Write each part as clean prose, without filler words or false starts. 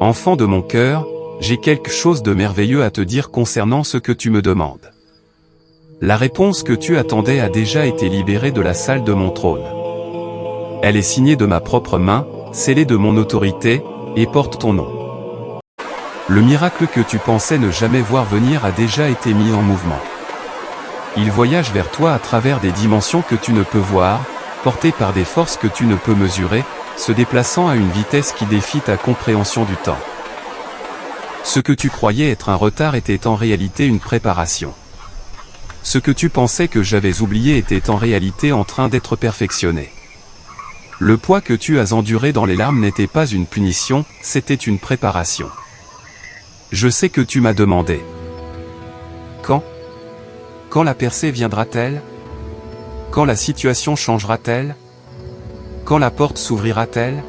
Enfant de mon cœur, j'ai quelque chose de merveilleux à te dire concernant ce que tu me demandes. La réponse que tu attendais a déjà été libérée de la salle de mon trône. Elle est signée de ma propre main, scellée de mon autorité, et porte ton nom. Le miracle que tu pensais ne jamais voir venir a déjà été mis en mouvement. Il voyage vers toi à travers des dimensions que tu ne peux voir, porté par des forces que tu ne peux mesurer, se déplaçant à une vitesse qui défie ta compréhension du temps. Ce que tu croyais être un retard était en réalité une préparation. Ce que tu pensais que j'avais oublié était en réalité en train d'être perfectionné. Le poids que tu as enduré dans les larmes n'était pas une punition, c'était une préparation. Je sais que tu m'as demandé. Quand la percée viendra-t-elle? Quand la situation changera-t-elle? Quand la porte s'ouvrira-t-elle?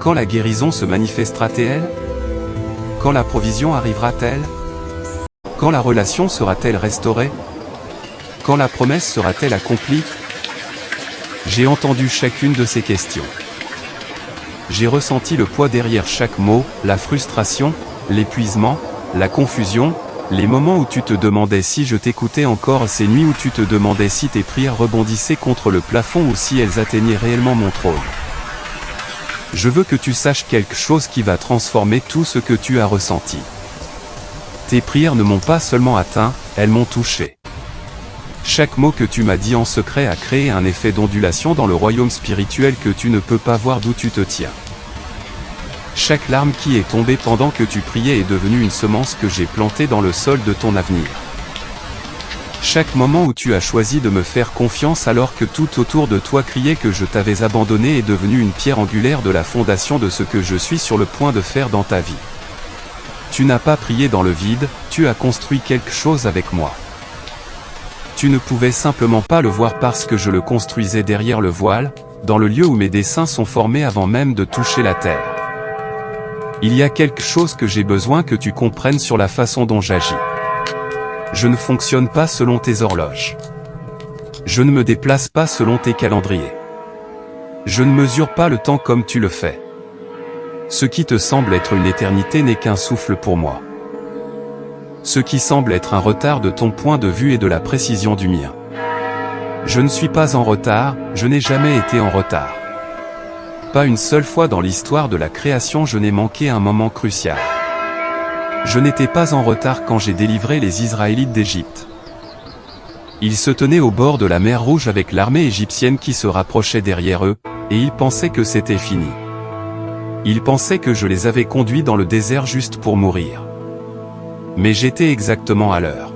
Quand la guérison se manifestera-t-elle? Quand la provision arrivera-t-elle? Quand la relation sera-t-elle restaurée? Quand la promesse sera-t-elle accomplie? J'ai entendu chacune de ces questions. J'ai ressenti le poids derrière chaque mot, la frustration, l'épuisement, la confusion, les moments où tu te demandais si je t'écoutais encore, ces nuits où tu te demandais si tes prières rebondissaient contre le plafond ou si elles atteignaient réellement mon trône. Je veux que tu saches quelque chose qui va transformer tout ce que tu as ressenti. Tes prières ne m'ont pas seulement atteint, elles m'ont touché. Chaque mot que tu m'as dit en secret a créé un effet d'ondulation dans le royaume spirituel que tu ne peux pas voir d'où tu te tiens. Chaque larme qui est tombée pendant que tu priais est devenue une semence que j'ai plantée dans le sol de ton avenir. Chaque moment où tu as choisi de me faire confiance alors que tout autour de toi criait que je t'avais abandonné est devenu une pierre angulaire de la fondation de ce que je suis sur le point de faire dans ta vie. Tu n'as pas prié dans le vide, tu as construit quelque chose avec moi. Tu ne pouvais simplement pas le voir parce que je le construisais derrière le voile, dans le lieu où mes desseins sont formés avant même de toucher la terre. Il y a quelque chose que j'ai besoin que tu comprennes sur la façon dont j'agis. Je ne fonctionne pas selon tes horloges. Je ne me déplace pas selon tes calendriers. Je ne mesure pas le temps comme tu le fais. Ce qui te semble être une éternité n'est qu'un souffle pour moi. Ce qui semble être un retard de ton point de vue est de la précision du mien. Je ne suis pas en retard, je n'ai jamais été en retard. Pas une seule fois dans l'histoire de la création je n'ai manqué un moment crucial. Je n'étais pas en retard quand j'ai délivré les Israélites d'Égypte. Ils se tenaient au bord de la mer Rouge avec l'armée égyptienne qui se rapprochait derrière eux, et ils pensaient que c'était fini. Ils pensaient que je les avais conduits dans le désert juste pour mourir. Mais j'étais exactement à l'heure.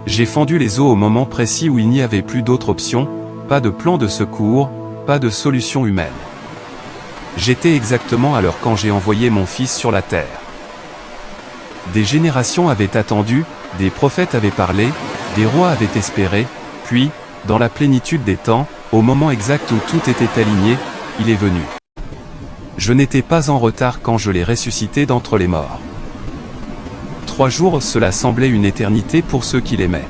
J'ai fendu les eaux au moment précis où il n'y avait plus d'autre option, pas de plan de secours, pas de solution humaine. J'étais exactement à l'heure quand j'ai envoyé mon fils sur la terre. Des générations avaient attendu, des prophètes avaient parlé, des rois avaient espéré, puis, dans la plénitude des temps, au moment exact où tout était aligné, il est venu. Je n'étais pas en retard quand je l'ai ressuscité d'entre les morts. 3 jours, cela semblait une éternité pour ceux qui l'aimaient.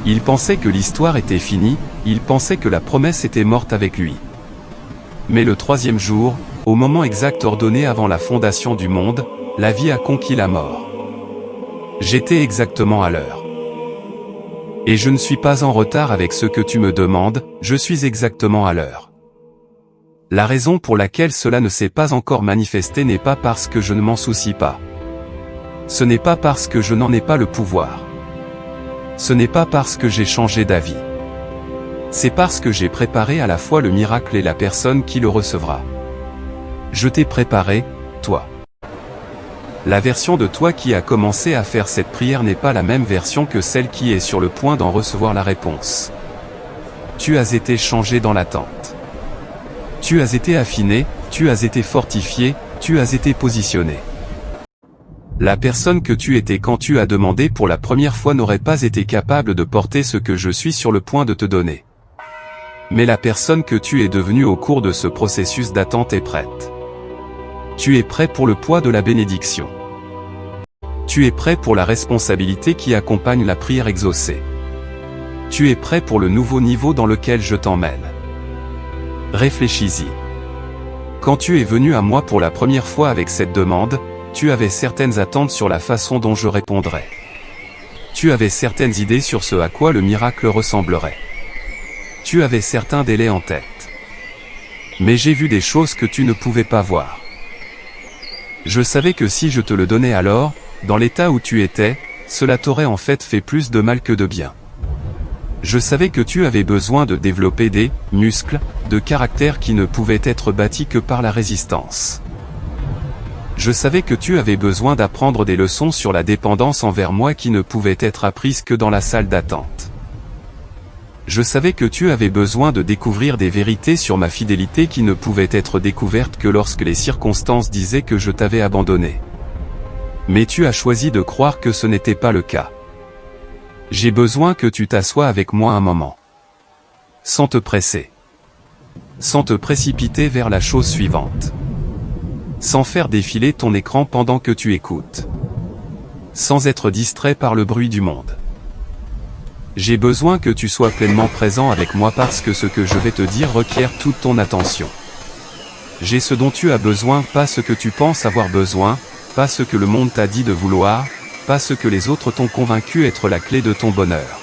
Ils pensaient que l'histoire était finie, ils pensaient que la promesse était morte avec lui. Mais le 3e jour, au moment exact ordonné avant la fondation du monde, la vie a conquis la mort. J'étais exactement à l'heure. Et je ne suis pas en retard avec ce que tu me demandes, je suis exactement à l'heure. La raison pour laquelle cela ne s'est pas encore manifesté n'est pas parce que je ne m'en soucie pas. Ce n'est pas parce que je n'en ai pas le pouvoir. Ce n'est pas parce que j'ai changé d'avis. C'est parce que j'ai préparé à la fois le miracle et la personne qui le recevra. Je t'ai préparé, toi. La version de toi qui a commencé à faire cette prière n'est pas la même version que celle qui est sur le point d'en recevoir la réponse. Tu as été changé dans l'attente. Tu as été affiné, tu as été fortifié, tu as été positionné. La personne que tu étais quand tu as demandé pour la première fois n'aurait pas été capable de porter ce que je suis sur le point de te donner. Mais la personne que tu es devenue au cours de ce processus d'attente est prête. Tu es prêt pour le poids de la bénédiction. Tu es prêt pour la responsabilité qui accompagne la prière exaucée. Tu es prêt pour le nouveau niveau dans lequel je t'emmène. Réfléchis-y. Quand tu es venu à moi pour la première fois avec cette demande, tu avais certaines attentes sur la façon dont je répondrais. Tu avais certaines idées sur ce à quoi le miracle ressemblerait. Tu avais certains délais en tête. Mais j'ai vu des choses que tu ne pouvais pas voir. Je savais que si je te le donnais alors, dans l'état où tu étais, cela t'aurait en fait plus de mal que de bien. Je savais que tu avais besoin de développer des muscles de caractère qui ne pouvaient être bâtis que par la résistance. Je savais que tu avais besoin d'apprendre des leçons sur la dépendance envers moi qui ne pouvaient être apprises que dans la salle d'attente. Je savais que tu avais besoin de découvrir des vérités sur ma fidélité qui ne pouvaient être découvertes que lorsque les circonstances disaient que je t'avais abandonné. Mais tu as choisi de croire que ce n'était pas le cas. J'ai besoin que tu t'assoies avec moi un moment. Sans te presser. Sans te précipiter vers la chose suivante. Sans faire défiler ton écran pendant que tu écoutes. Sans être distrait par le bruit du monde. J'ai besoin que tu sois pleinement présent avec moi parce que ce que je vais te dire requiert toute ton attention. J'ai ce dont tu as besoin, pas ce que tu penses avoir besoin, pas ce que le monde t'a dit de vouloir, pas ce que les autres t'ont convaincu être la clé de ton bonheur.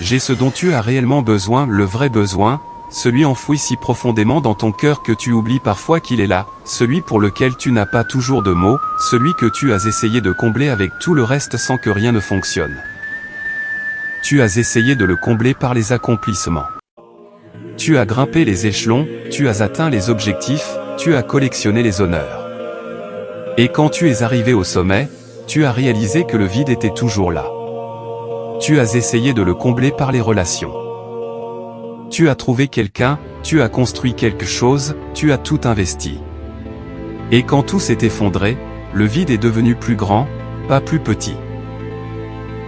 J'ai ce dont tu as réellement besoin, le vrai besoin, celui enfoui si profondément dans ton cœur que tu oublies parfois qu'il est là, celui pour lequel tu n'as pas toujours de mots, celui que tu as essayé de combler avec tout le reste sans que rien ne fonctionne. Tu as essayé de le combler par les accomplissements. Tu as grimpé les échelons, tu as atteint les objectifs, tu as collectionné les honneurs. Et quand tu es arrivé au sommet, tu as réalisé que le vide était toujours là. Tu as essayé de le combler par les relations. Tu as trouvé quelqu'un, tu as construit quelque chose, tu as tout investi. Et quand tout s'est effondré, le vide est devenu plus grand, pas plus petit.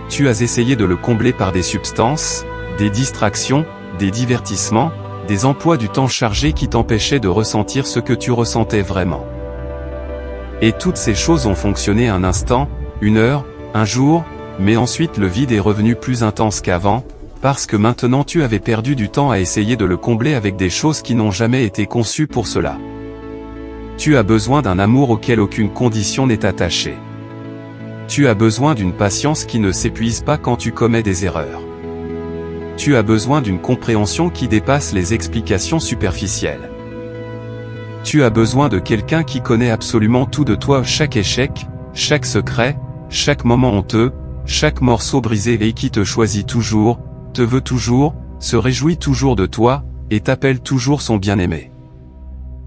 Tu as essayé de le combler par des substances, des distractions, des divertissements, des emplois du temps chargés qui t'empêchaient de ressentir ce que tu ressentais vraiment. Et toutes ces choses ont fonctionné un instant, une heure, un jour, mais ensuite le vide est revenu plus intense qu'avant, parce que maintenant tu avais perdu du temps à essayer de le combler avec des choses qui n'ont jamais été conçues pour cela. Tu as besoin d'un amour auquel aucune condition n'est attachée. Tu as besoin d'une patience qui ne s'épuise pas quand tu commets des erreurs. Tu as besoin d'une compréhension qui dépasse les explications superficielles. Tu as besoin de quelqu'un qui connaît absolument tout de toi, chaque échec, chaque secret, chaque moment honteux, chaque morceau brisé et qui te choisit toujours, te veut toujours, se réjouit toujours de toi, et t'appelle toujours son bien-aimé.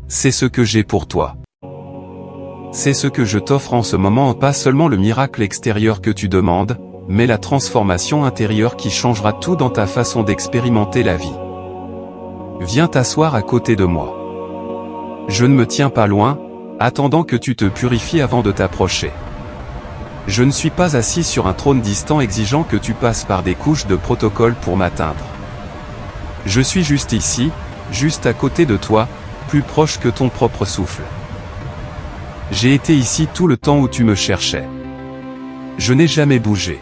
C'est ce que j'ai pour toi. C'est ce que je t'offre en ce moment, pas seulement le miracle extérieur que tu demandes, mais la transformation intérieure qui changera tout dans ta façon d'expérimenter la vie. Viens t'asseoir à côté de moi. Je ne me tiens pas loin, attendant que tu te purifies avant de t'approcher. Je ne suis pas assis sur un trône distant exigeant que tu passes par des couches de protocole pour m'atteindre. Je suis juste ici, juste à côté de toi, plus proche que ton propre souffle. J'ai été ici tout le temps où tu me cherchais. Je n'ai jamais bougé.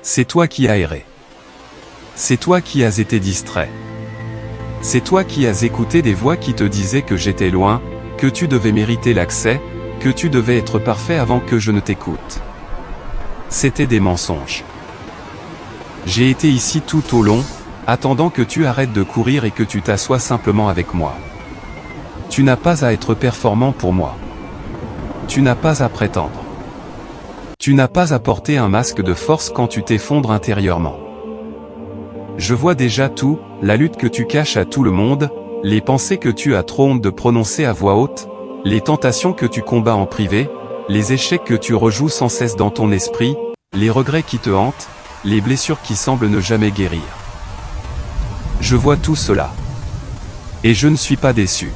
C'est toi qui as erré. C'est toi qui as été distrait. C'est toi qui as écouté des voix qui te disaient que j'étais loin, que tu devais mériter l'accès, que tu devais être parfait avant que je ne t'écoute. C'était des mensonges. J'ai été ici tout au long, attendant que tu arrêtes de courir et que tu t'assoies simplement avec moi. Tu n'as pas à être performant pour moi. Tu n'as pas à prétendre. Tu n'as pas à porter un masque de force quand tu t'effondres intérieurement. Je vois déjà tout, la lutte que tu caches à tout le monde, les pensées que tu as trop honte de prononcer à voix haute, les tentations que tu combats en privé, les échecs que tu rejoues sans cesse dans ton esprit, les regrets qui te hantent, les blessures qui semblent ne jamais guérir. Je vois tout cela. Et je ne suis pas déçu.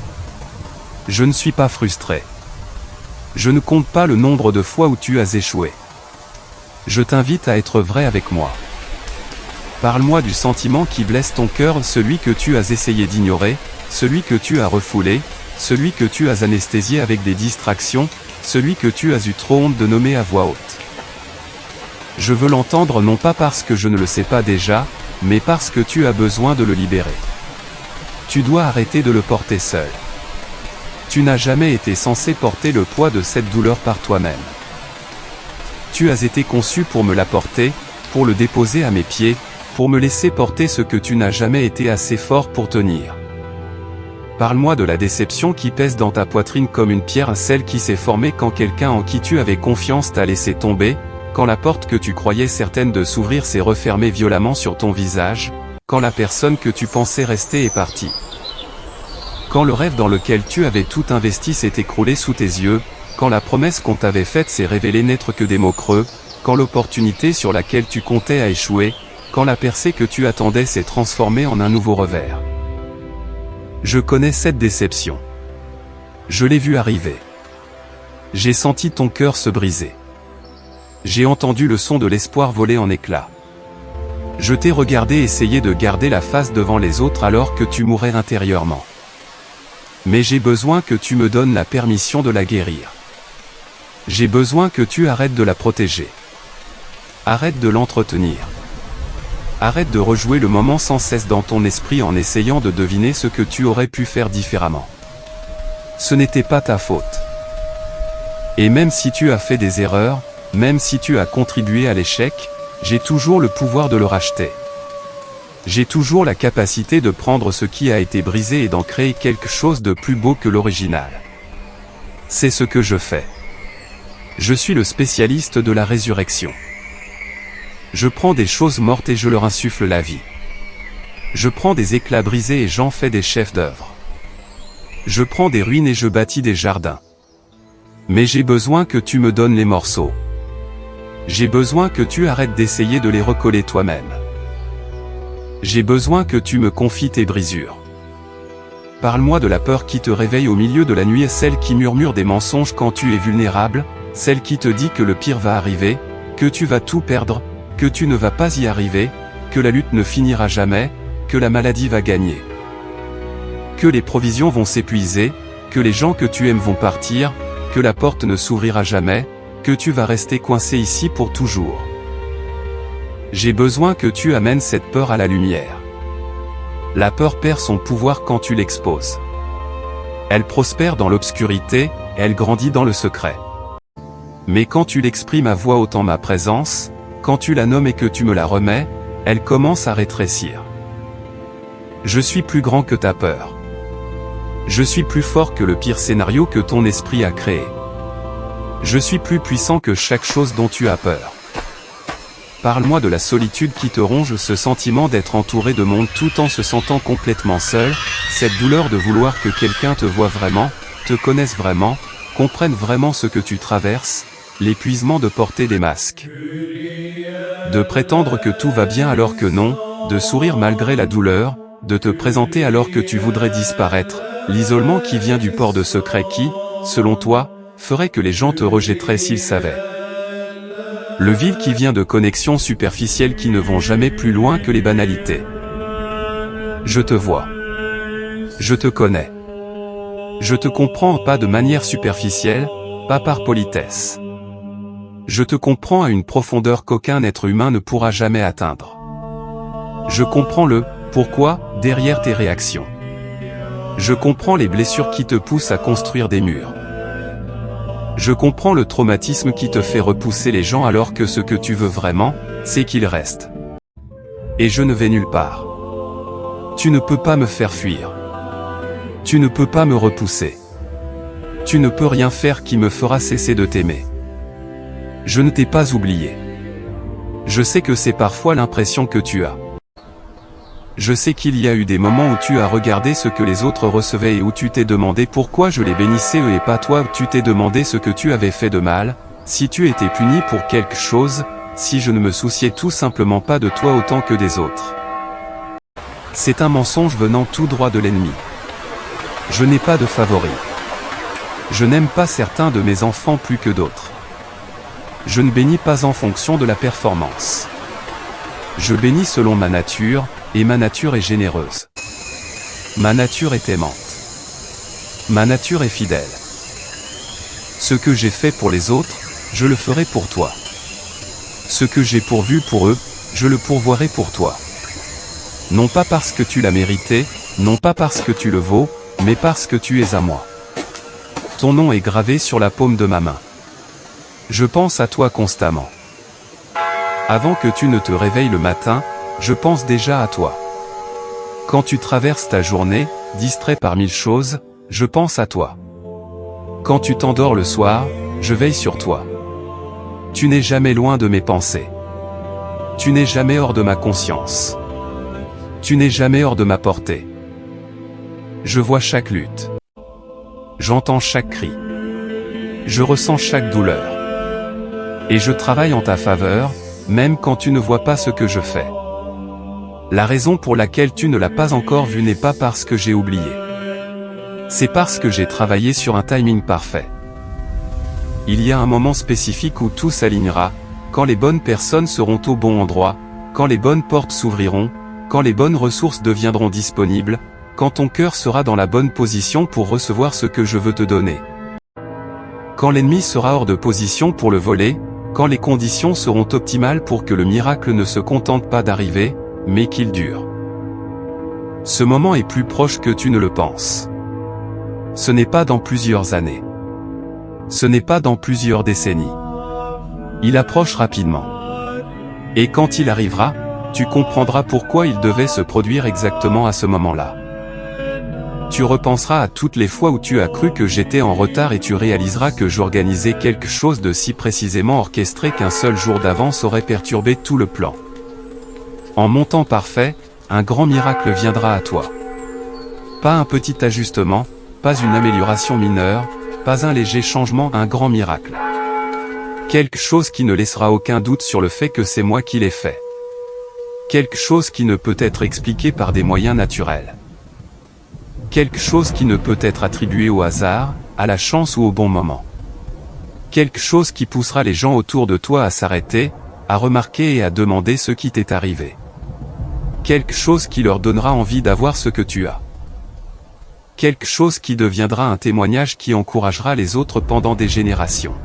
Je ne suis pas frustré. Je ne compte pas le nombre de fois où tu as échoué. Je t'invite à être vrai avec moi. Parle-moi du sentiment qui blesse ton cœur, celui que tu as essayé d'ignorer, celui que tu as refoulé, celui que tu as anesthésié avec des distractions, celui que tu as eu trop honte de nommer à voix haute. Je veux l'entendre non pas parce que je ne le sais pas déjà, mais parce que tu as besoin de le libérer. Tu dois arrêter de le porter seul. Tu n'as jamais été censé porter le poids de cette douleur par toi-même. Tu as été conçu pour me la porter, pour le déposer à mes pieds, pour me laisser porter ce que tu n'as jamais été assez fort pour tenir. Parle-moi de la déception qui pèse dans ta poitrine comme une pierre, celle qui s'est formée quand quelqu'un en qui tu avais confiance t'a laissé tomber, quand la porte que tu croyais certaine de s'ouvrir s'est refermée violemment sur ton visage, quand la personne que tu pensais rester est partie. Quand le rêve dans lequel tu avais tout investi s'est écroulé sous tes yeux, quand la promesse qu'on t'avait faite s'est révélée n'être que des mots creux, quand l'opportunité sur laquelle tu comptais a échoué, quand la percée que tu attendais s'est transformée en un nouveau revers. Je connais cette déception. Je l'ai vue arriver. J'ai senti ton cœur se briser. J'ai entendu le son de l'espoir voler en éclats. Je t'ai regardé essayer de garder la face devant les autres alors que tu mourais intérieurement. Mais j'ai besoin que tu me donnes la permission de la guérir. J'ai besoin que tu arrêtes de la protéger. Arrête de l'entretenir. Arrête de rejouer le moment sans cesse dans ton esprit en essayant de deviner ce que tu aurais pu faire différemment. Ce n'était pas ta faute. Et même si tu as fait des erreurs, même si tu as contribué à l'échec, j'ai toujours le pouvoir de le racheter. J'ai toujours la capacité de prendre ce qui a été brisé et d'en créer quelque chose de plus beau que l'original. C'est ce que je fais. Je suis le spécialiste de la résurrection. Je prends des choses mortes et je leur insuffle la vie. Je prends des éclats brisés et j'en fais des chefs d'œuvre. Je prends des ruines et je bâtis des jardins. Mais j'ai besoin que tu me donnes les morceaux. J'ai besoin que tu arrêtes d'essayer de les recoller toi-même. J'ai besoin que tu me confies tes brisures. Parle-moi de la peur qui te réveille au milieu de la nuit, celle qui murmure des mensonges quand tu es vulnérable, celle qui te dit que le pire va arriver, que tu vas tout perdre, que tu ne vas pas y arriver, que la lutte ne finira jamais, que la maladie va gagner. Que les provisions vont s'épuiser, que les gens que tu aimes vont partir, que la porte ne s'ouvrira jamais, que tu vas rester coincé ici pour toujours. J'ai besoin que tu amènes cette peur à la lumière. La peur perd son pouvoir quand tu l'exposes. Elle prospère dans l'obscurité, elle grandit dans le secret. Mais quand tu l'exprimes à voix haute en ma présence, quand tu la nommes et que tu me la remets, elle commence à rétrécir. Je suis plus grand que ta peur. Je suis plus fort que le pire scénario que ton esprit a créé. Je suis plus puissant que chaque chose dont tu as peur. Parle-moi de la solitude qui te ronge, ce sentiment d'être entouré de monde tout en se sentant complètement seul, cette douleur de vouloir que quelqu'un te voie vraiment, te connaisse vraiment, comprenne vraiment ce que tu traverses, l'épuisement de porter des masques. De prétendre que tout va bien alors que non, de sourire malgré la douleur, de te présenter alors que tu voudrais disparaître, l'isolement qui vient du port de secret qui, selon toi, ferait que les gens te rejetteraient s'ils savaient. Le vide qui vient de connexions superficielles qui ne vont jamais plus loin que les banalités. Je te vois. Je te connais. Je te comprends pas de manière superficielle, pas par politesse. Je te comprends à une profondeur qu'aucun être humain ne pourra jamais atteindre. Je comprends le pourquoi derrière tes réactions. Je comprends les blessures qui te poussent à construire des murs. Je comprends le traumatisme qui te fait repousser les gens alors que ce que tu veux vraiment, c'est qu'ils restent. Et je ne vais nulle part. Tu ne peux pas me faire fuir. Tu ne peux pas me repousser. Tu ne peux rien faire qui me fera cesser de t'aimer. Je ne t'ai pas oublié. Je sais que c'est parfois l'impression que tu as. Je sais qu'il y a eu des moments où tu as regardé ce que les autres recevaient et où tu t'es demandé pourquoi je les bénissais eux et pas toi, où tu t'es demandé ce que tu avais fait de mal, si tu étais puni pour quelque chose, si je ne me souciais tout simplement pas de toi autant que des autres. C'est un mensonge venant tout droit de l'ennemi. Je n'ai pas de favoris. Je n'aime pas certains de mes enfants plus que d'autres. Je ne bénis pas en fonction de la performance. Je bénis selon ma nature, et ma nature est généreuse. Ma nature est aimante. Ma nature est fidèle. Ce que j'ai fait pour les autres, je le ferai pour toi. Ce que j'ai pourvu pour eux, je le pourvoirai pour toi. Non pas parce que tu l'as mérité, non pas parce que tu le vaux, mais parce que tu es à moi. Ton nom est gravé sur la paume de ma main. Je pense à toi constamment. Avant que tu ne te réveilles le matin, je pense déjà à toi. Quand tu traverses ta journée, distrait par 1000 choses, je pense à toi. Quand tu t'endors le soir, je veille sur toi. Tu n'es jamais loin de mes pensées. Tu n'es jamais hors de ma conscience. Tu n'es jamais hors de ma portée. Je vois chaque lutte. J'entends chaque cri. Je ressens chaque douleur. Et je travaille en ta faveur, même quand tu ne vois pas ce que je fais. La raison pour laquelle tu ne l'as pas encore vu n'est pas parce que j'ai oublié. C'est parce que j'ai travaillé sur un timing parfait. Il y a un moment spécifique où tout s'alignera, quand les bonnes personnes seront au bon endroit, quand les bonnes portes s'ouvriront, quand les bonnes ressources deviendront disponibles, quand ton cœur sera dans la bonne position pour recevoir ce que je veux te donner. Quand l'ennemi sera hors de position pour le voler, quand les conditions seront optimales pour que le miracle ne se contente pas d'arriver, mais qu'il dure. Ce moment est plus proche que tu ne le penses. Ce n'est pas dans plusieurs années. Ce n'est pas dans plusieurs décennies. Il approche rapidement. Et quand il arrivera, tu comprendras pourquoi il devait se produire exactement à ce moment-là. Tu repenseras à toutes les fois où tu as cru que j'étais en retard et tu réaliseras que j'organisais quelque chose de si précisément orchestré qu'un seul jour d'avance aurait perturbé tout le plan. En mon temps parfait, un grand miracle viendra à toi. Pas un petit ajustement, pas une amélioration mineure, pas un léger changement, un grand miracle. Quelque chose qui ne laissera aucun doute sur le fait que c'est moi qui l'ai fait. Quelque chose qui ne peut être expliqué par des moyens naturels. Quelque chose qui ne peut être attribué au hasard, à la chance ou au bon moment. Quelque chose qui poussera les gens autour de toi à s'arrêter, à remarquer et à demander ce qui t'est arrivé. Quelque chose qui leur donnera envie d'avoir ce que tu as. Quelque chose qui deviendra un témoignage qui encouragera les autres pendant des générations.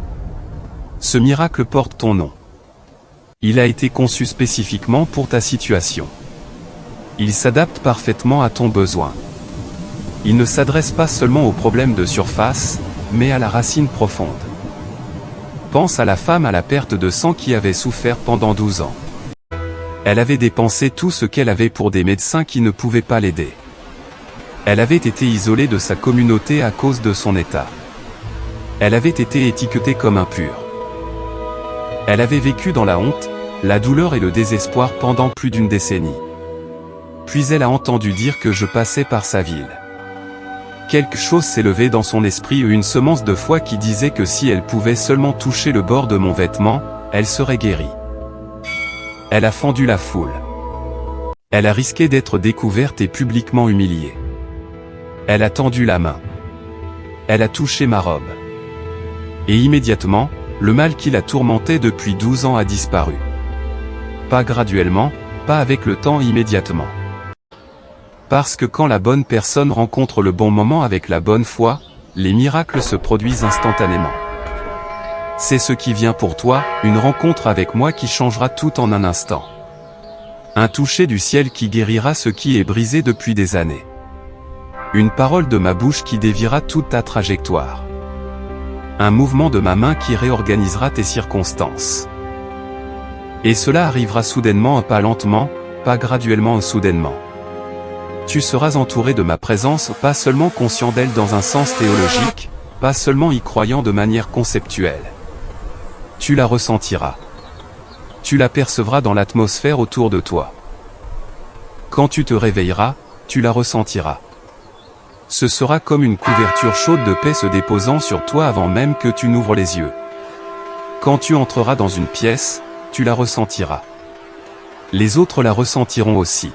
Ce miracle porte ton nom. Il a été conçu spécifiquement pour ta situation. Il s'adapte parfaitement à ton besoin. Il ne s'adresse pas seulement aux problèmes de surface, mais à la racine profonde. Pense à la femme à la perte de sang qui avait souffert pendant 12 ans. Elle avait dépensé tout ce qu'elle avait pour des médecins qui ne pouvaient pas l'aider. Elle avait été isolée de sa communauté à cause de son état. Elle avait été étiquetée comme impure. Elle avait vécu dans la honte, la douleur et le désespoir pendant plus d'une décennie. Puis elle a entendu dire que je passais par sa ville. Quelque chose s'est levé dans son esprit, une semence de foi qui disait que si elle pouvait seulement toucher le bord de mon vêtement, elle serait guérie. Elle a fendu la foule. Elle a risqué d'être découverte et publiquement humiliée. Elle a tendu la main. Elle a touché ma robe. Et immédiatement, le mal qui la tourmentait depuis 12 ans a disparu. Pas graduellement, pas avec le temps, immédiatement. Parce que quand la bonne personne rencontre le bon moment avec la bonne foi, les miracles se produisent instantanément. C'est ce qui vient pour toi, une rencontre avec moi qui changera tout en un instant. Un toucher du ciel qui guérira ce qui est brisé depuis des années. Une parole de ma bouche qui déviera toute ta trajectoire. Un mouvement de ma main qui réorganisera tes circonstances. Et cela arrivera soudainement, pas lentement, pas graduellement, soudainement. Tu seras entouré de ma présence, pas seulement conscient d'elle dans un sens théologique, pas seulement y croyant de manière conceptuelle. Tu la ressentiras. Tu l'apercevras dans l'atmosphère autour de toi. Quand tu te réveilleras, tu la ressentiras. Ce sera comme une couverture chaude de paix se déposant sur toi avant même que tu n'ouvres les yeux. Quand tu entreras dans une pièce, tu la ressentiras. Les autres la ressentiront aussi.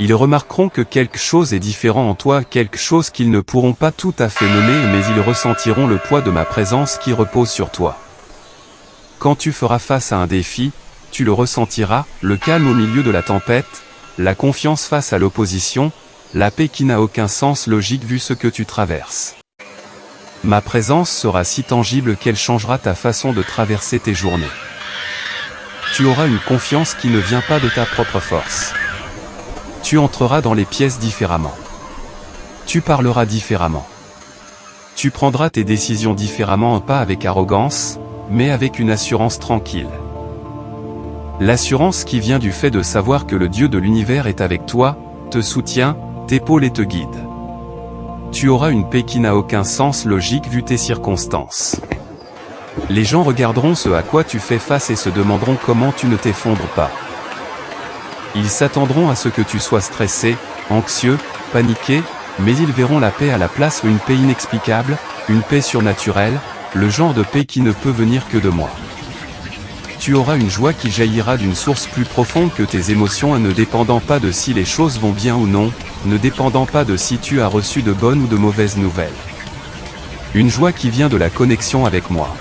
Ils remarqueront que quelque chose est différent en toi, quelque chose qu'ils ne pourront pas tout à fait nommer, mais ils ressentiront le poids de ma présence qui repose sur toi. Quand tu feras face à un défi, tu le ressentiras, le calme au milieu de la tempête, la confiance face à l'opposition, la paix qui n'a aucun sens logique vu ce que tu traverses. Ma présence sera si tangible qu'elle changera ta façon de traverser tes journées. Tu auras une confiance qui ne vient pas de ta propre force. Tu entreras dans les pièces différemment. Tu parleras différemment. Tu prendras tes décisions différemment, pas avec arrogance, mais avec une assurance tranquille. L'assurance qui vient du fait de savoir que le Dieu de l'univers est avec toi, te soutient, t'épaule et te guide. Tu auras une paix qui n'a aucun sens logique vu tes circonstances. Les gens regarderont ce à quoi tu fais face et se demanderont comment tu ne t'effondres pas. Ils s'attendront à ce que tu sois stressé, anxieux, paniqué, mais ils verront la paix à la place, une paix inexplicable, une paix surnaturelle, le genre de paix qui ne peut venir que de moi. Tu auras une joie qui jaillira d'une source plus profonde que tes émotions, ne dépendant pas de si les choses vont bien ou non, ne dépendant pas de si tu as reçu de bonnes ou de mauvaises nouvelles. Une joie qui vient de la connexion avec moi.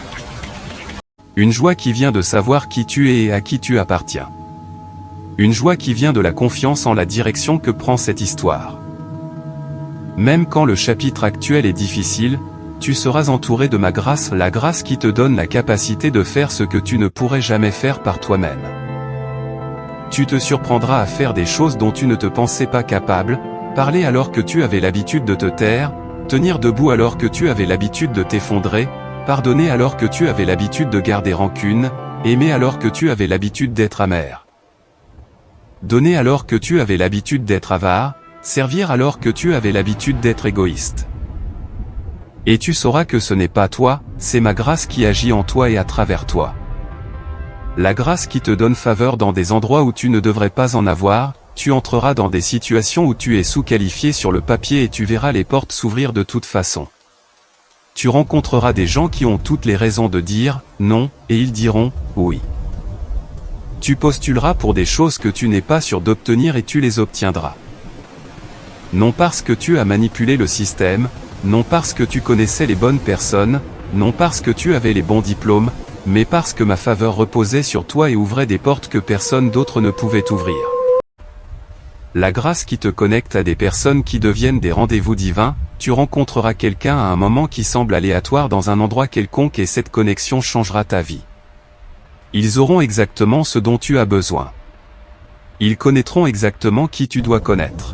Une joie qui vient de savoir qui tu es et à qui tu appartiens. Une joie qui vient de la confiance en la direction que prend cette histoire. Même quand le chapitre actuel est difficile, tu seras entouré de ma grâce, la grâce qui te donne la capacité de faire ce que tu ne pourrais jamais faire par toi-même. Tu te surprendras à faire des choses dont tu ne te pensais pas capable, parler alors que tu avais l'habitude de te taire, tenir debout alors que tu avais l'habitude de t'effondrer, pardonner alors que tu avais l'habitude de garder rancune, aimer alors que tu avais l'habitude d'être amer. Donner alors que tu avais l'habitude d'être avare, servir alors que tu avais l'habitude d'être égoïste. Et tu sauras que ce n'est pas toi, c'est ma grâce qui agit en toi et à travers toi. La grâce qui te donne faveur dans des endroits où tu ne devrais pas en avoir, tu entreras dans des situations où tu es sous-qualifié sur le papier et tu verras les portes s'ouvrir de toute façon. Tu rencontreras des gens qui ont toutes les raisons de dire non, et ils diront oui. Tu postuleras pour des choses que tu n'es pas sûr d'obtenir et tu les obtiendras. Non parce que tu as manipulé le système, non parce que tu connaissais les bonnes personnes, non parce que tu avais les bons diplômes, mais parce que ma faveur reposait sur toi et ouvrait des portes que personne d'autre ne pouvait ouvrir. La grâce qui te connecte à des personnes qui deviennent des rendez-vous divins, tu rencontreras quelqu'un à un moment qui semble aléatoire dans un endroit quelconque et cette connexion changera ta vie. Ils auront exactement ce dont tu as besoin. Ils connaîtront exactement qui tu dois connaître.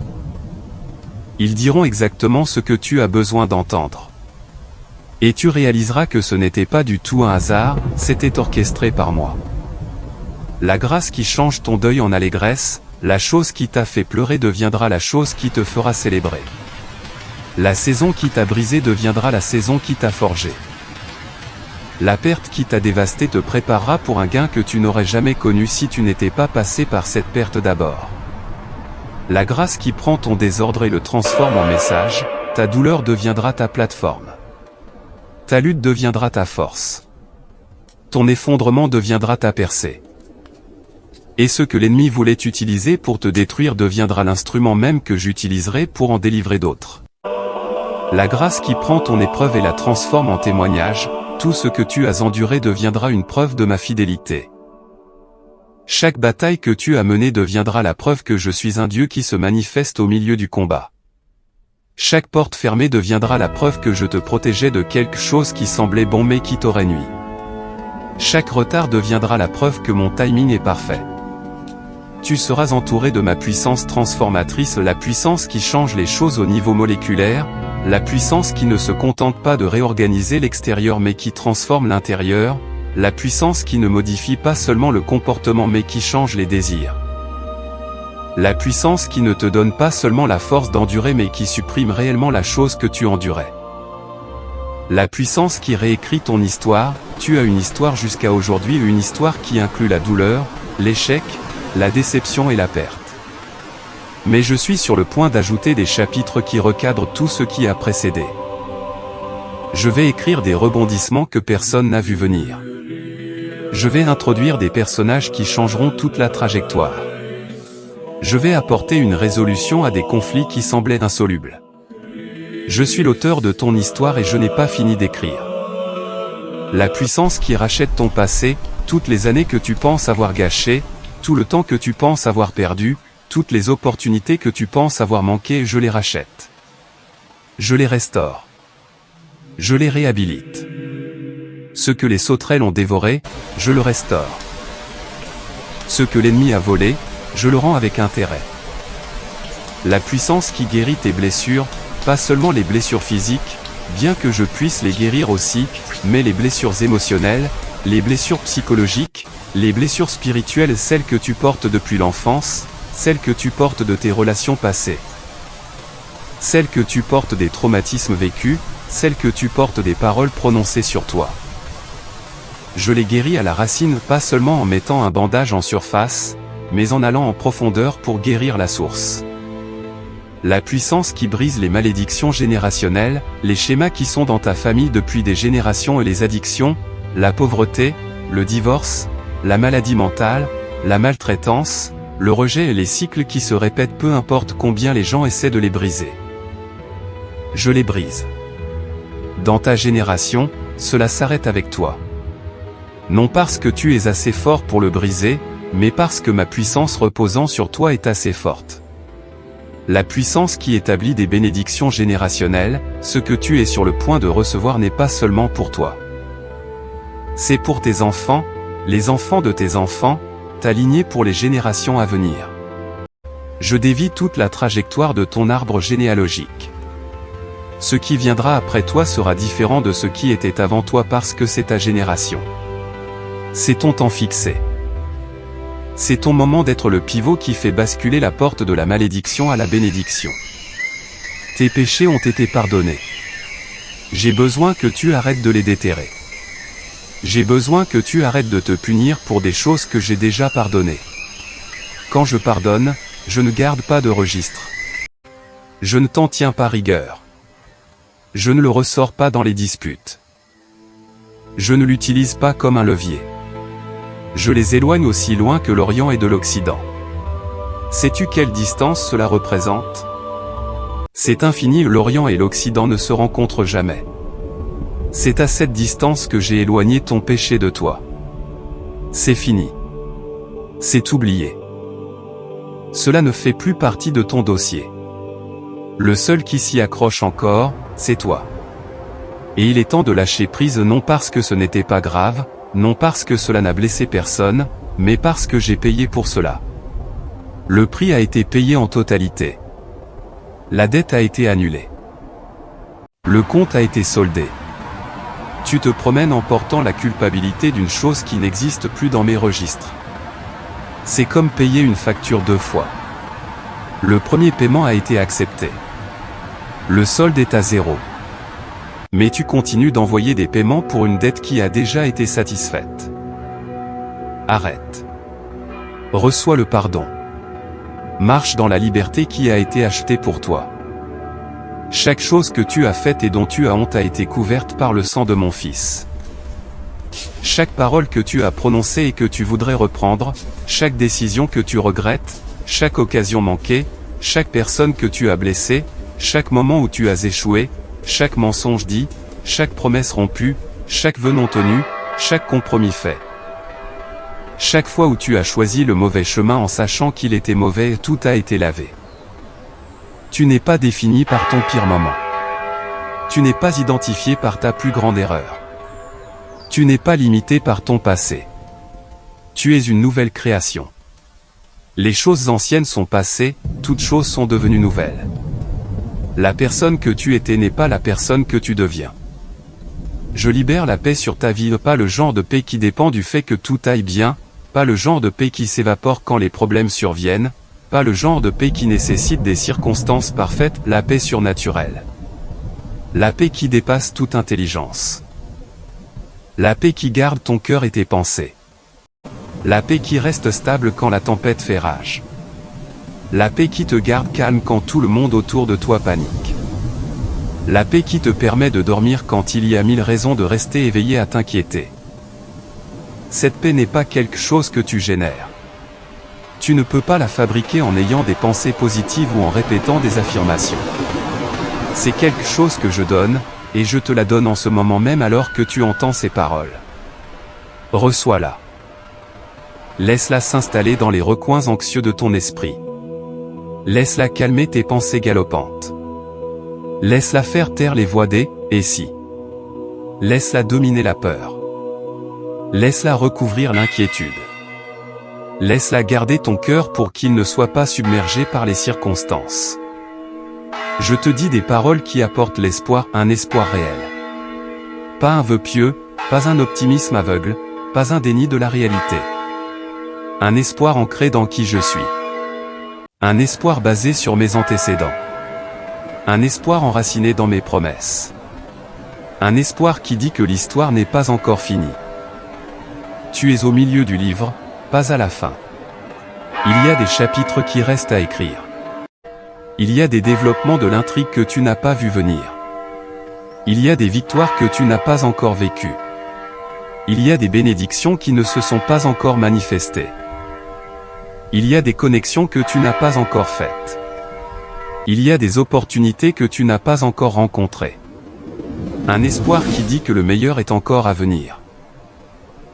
Ils diront exactement ce que tu as besoin d'entendre. Et tu réaliseras que ce n'était pas du tout un hasard, c'était orchestré par moi. La grâce qui change ton deuil en allégresse, la chose qui t'a fait pleurer deviendra la chose qui te fera célébrer. La saison qui t'a brisé deviendra la saison qui t'a forgé. La perte qui t'a dévasté te préparera pour un gain que tu n'aurais jamais connu si tu n'étais pas passé par cette perte d'abord. La grâce qui prend ton désordre et le transforme en message, ta douleur deviendra ta plateforme. Ta lutte deviendra ta force. Ton effondrement deviendra ta percée. Et ce que l'ennemi voulait utiliser pour te détruire deviendra l'instrument même que j'utiliserai pour en délivrer d'autres. La grâce qui prend ton épreuve et la transforme en témoignage, tout ce que tu as enduré deviendra une preuve de ma fidélité. Chaque bataille que tu as menée deviendra la preuve que je suis un Dieu qui se manifeste au milieu du combat. Chaque porte fermée deviendra la preuve que je te protégeais de quelque chose qui semblait bon mais qui t'aurait nui. Chaque retard deviendra la preuve que mon timing est parfait. Tu seras entouré de ma puissance transformatrice, la puissance qui change les choses au niveau moléculaire, la puissance qui ne se contente pas de réorganiser l'extérieur mais qui transforme l'intérieur, la puissance qui ne modifie pas seulement le comportement mais qui change les désirs. La puissance qui ne te donne pas seulement la force d'endurer mais qui supprime réellement la chose que tu endurais. La puissance qui réécrit ton histoire, tu as une histoire jusqu'à aujourd'hui, une histoire qui inclut la douleur, l'échec, la déception et la perte. Mais je suis sur le point d'ajouter des chapitres qui recadrent tout ce qui a précédé. Je vais écrire des rebondissements que personne n'a vu venir. Je vais introduire des personnages qui changeront toute la trajectoire. Je vais apporter une résolution à des conflits qui semblaient insolubles. Je suis l'auteur de ton histoire et je n'ai pas fini d'écrire. La puissance qui rachète ton passé, toutes les années que tu penses avoir gâchées, tout le temps que tu penses avoir perdu, toutes les opportunités que tu penses avoir manquées, je les rachète. Je les restaure. Je les réhabilite. Ce que les sauterelles ont dévoré, je le restaure. Ce que l'ennemi a volé, je le rends avec intérêt. La puissance qui guérit tes blessures, pas seulement les blessures physiques, bien que je puisse les guérir aussi, mais les blessures émotionnelles, les blessures psychologiques, les blessures spirituelles, celles que tu portes depuis l'enfance, celles que tu portes de tes relations passées, celles que tu portes des traumatismes vécus, celles que tu portes des paroles prononcées sur toi. Je les guéris à la racine, pas seulement en mettant un bandage en surface, mais en allant en profondeur pour guérir la source. La puissance qui brise les malédictions générationnelles, les schémas qui sont dans ta famille depuis des générations et les addictions, la pauvreté, le divorce, la maladie mentale, la maltraitance, le rejet et les cycles qui se répètent peu importe combien les gens essaient de les briser. Je les brise. Dans ta génération, cela s'arrête avec toi. Non parce que tu es assez fort pour le briser, mais parce que ma puissance reposant sur toi est assez forte. La puissance qui établit des bénédictions générationnelles, ce que tu es sur le point de recevoir n'est pas seulement pour toi. C'est pour tes enfants, les enfants de tes enfants, ta lignée pour les générations à venir. Je dévie toute la trajectoire de ton arbre généalogique. Ce qui viendra après toi sera différent de ce qui était avant toi parce que c'est ta génération. C'est ton temps fixé. C'est ton moment d'être le pivot qui fait basculer la porte de la malédiction à la bénédiction. Tes péchés ont été pardonnés. J'ai besoin que tu arrêtes de les déterrer. J'ai besoin que tu arrêtes de te punir pour des choses que j'ai déjà pardonnées. Quand je pardonne, je ne garde pas de registre. Je ne t'en tiens pas rigueur. Je ne le ressors pas dans les disputes. Je ne l'utilise pas comme un levier. Je les éloigne aussi loin que l'Orient et de l'Occident. Sais-tu quelle distance cela représente? C'est infini, l'Orient et l'Occident ne se rencontrent jamais. C'est à cette distance que j'ai éloigné ton péché de toi. C'est fini. C'est oublié. Cela ne fait plus partie de ton dossier. Le seul qui s'y accroche encore, c'est toi. Et il est temps de lâcher prise, non parce que ce n'était pas grave, non parce que cela n'a blessé personne, mais parce que j'ai payé pour cela. Le prix a été payé en totalité. La dette a été annulée. Le compte a été soldé. Tu te promènes en portant la culpabilité d'une chose qui n'existe plus dans mes registres. C'est comme payer une facture 2 fois. Le premier paiement a été accepté. Le solde est à 0. Mais tu continues d'envoyer des paiements pour une dette qui a déjà été satisfaite. Arrête. Reçois le pardon. Marche dans la liberté qui a été achetée pour toi. Chaque chose que tu as faite et dont tu as honte a été couverte par le sang de mon Fils. Chaque parole que tu as prononcée et que tu voudrais reprendre, chaque décision que tu regrettes, chaque occasion manquée, chaque personne que tu as blessée, chaque moment où tu as échoué, chaque mensonge dit, chaque promesse rompue, chaque vœu non tenu, chaque compromis fait. Chaque fois où tu as choisi le mauvais chemin en sachant qu'il était mauvais, tout a été lavé. Tu n'es pas défini par ton pire moment. Tu n'es pas identifié par ta plus grande erreur. Tu n'es pas limité par ton passé. Tu es une nouvelle création. Les choses anciennes sont passées, toutes choses sont devenues nouvelles. La personne que tu étais n'est pas la personne que tu deviens. Je libère la paix sur ta vie, pas le genre de paix qui dépend du fait que tout aille bien, pas le genre de paix qui s'évapore quand les problèmes surviennent, pas le genre de paix qui nécessite des circonstances parfaites, la paix surnaturelle. La paix qui dépasse toute intelligence. La paix qui garde ton cœur et tes pensées. La paix qui reste stable quand la tempête fait rage. La paix qui te garde calme quand tout le monde autour de toi panique. La paix qui te permet de dormir quand il y a 1000 raisons de rester éveillé à t'inquiéter. Cette paix n'est pas quelque chose que tu génères. Tu ne peux pas la fabriquer en ayant des pensées positives ou en répétant des affirmations. C'est quelque chose que je donne, et je te la donne en ce moment même alors que tu entends ces paroles. Reçois-la. Laisse-la s'installer dans les recoins anxieux de ton esprit. Laisse-la calmer tes pensées galopantes. Laisse-la faire taire les voix des « et si ». Laisse-la dominer la peur. Laisse-la recouvrir l'inquiétude. Laisse-la garder ton cœur pour qu'il ne soit pas submergé par les circonstances. Je te dis des paroles qui apportent l'espoir, un espoir réel. Pas un vœu pieux, pas un optimisme aveugle, pas un déni de la réalité. Un espoir ancré dans qui je suis. Un espoir basé sur mes antécédents. Un espoir enraciné dans mes promesses. Un espoir qui dit que l'histoire n'est pas encore finie. Tu es au milieu du livre, pas à la fin. Il y a des chapitres qui restent à écrire. Il y a des développements de l'intrigue que tu n'as pas vu venir. Il y a des victoires que tu n'as pas encore vécues. Il y a des bénédictions qui ne se sont pas encore manifestées. Il y a des connexions que tu n'as pas encore faites. Il y a des opportunités que tu n'as pas encore rencontrées. Un espoir qui dit que le meilleur est encore à venir.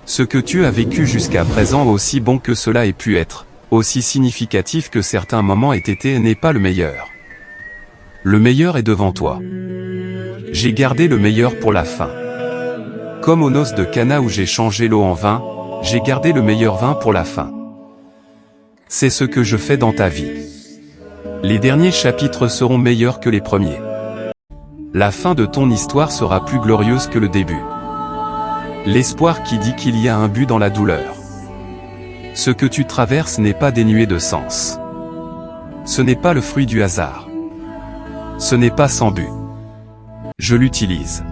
Ce que tu as vécu jusqu'à présent, aussi bon que cela ait pu être, aussi significatif que certains moments aient été, n'est pas le meilleur. Le meilleur est devant toi. J'ai gardé le meilleur pour la fin. Comme aux noces de Cana où j'ai changé l'eau en vin, j'ai gardé le meilleur vin pour la fin. C'est ce que je fais dans ta vie. Les derniers chapitres seront meilleurs que les premiers. La fin de ton histoire sera plus glorieuse que le début. L'espoir qui dit qu'il y a un but dans la douleur. Ce que tu traverses n'est pas dénué de sens. Ce n'est pas le fruit du hasard. Ce n'est pas sans but. Je l'utilise.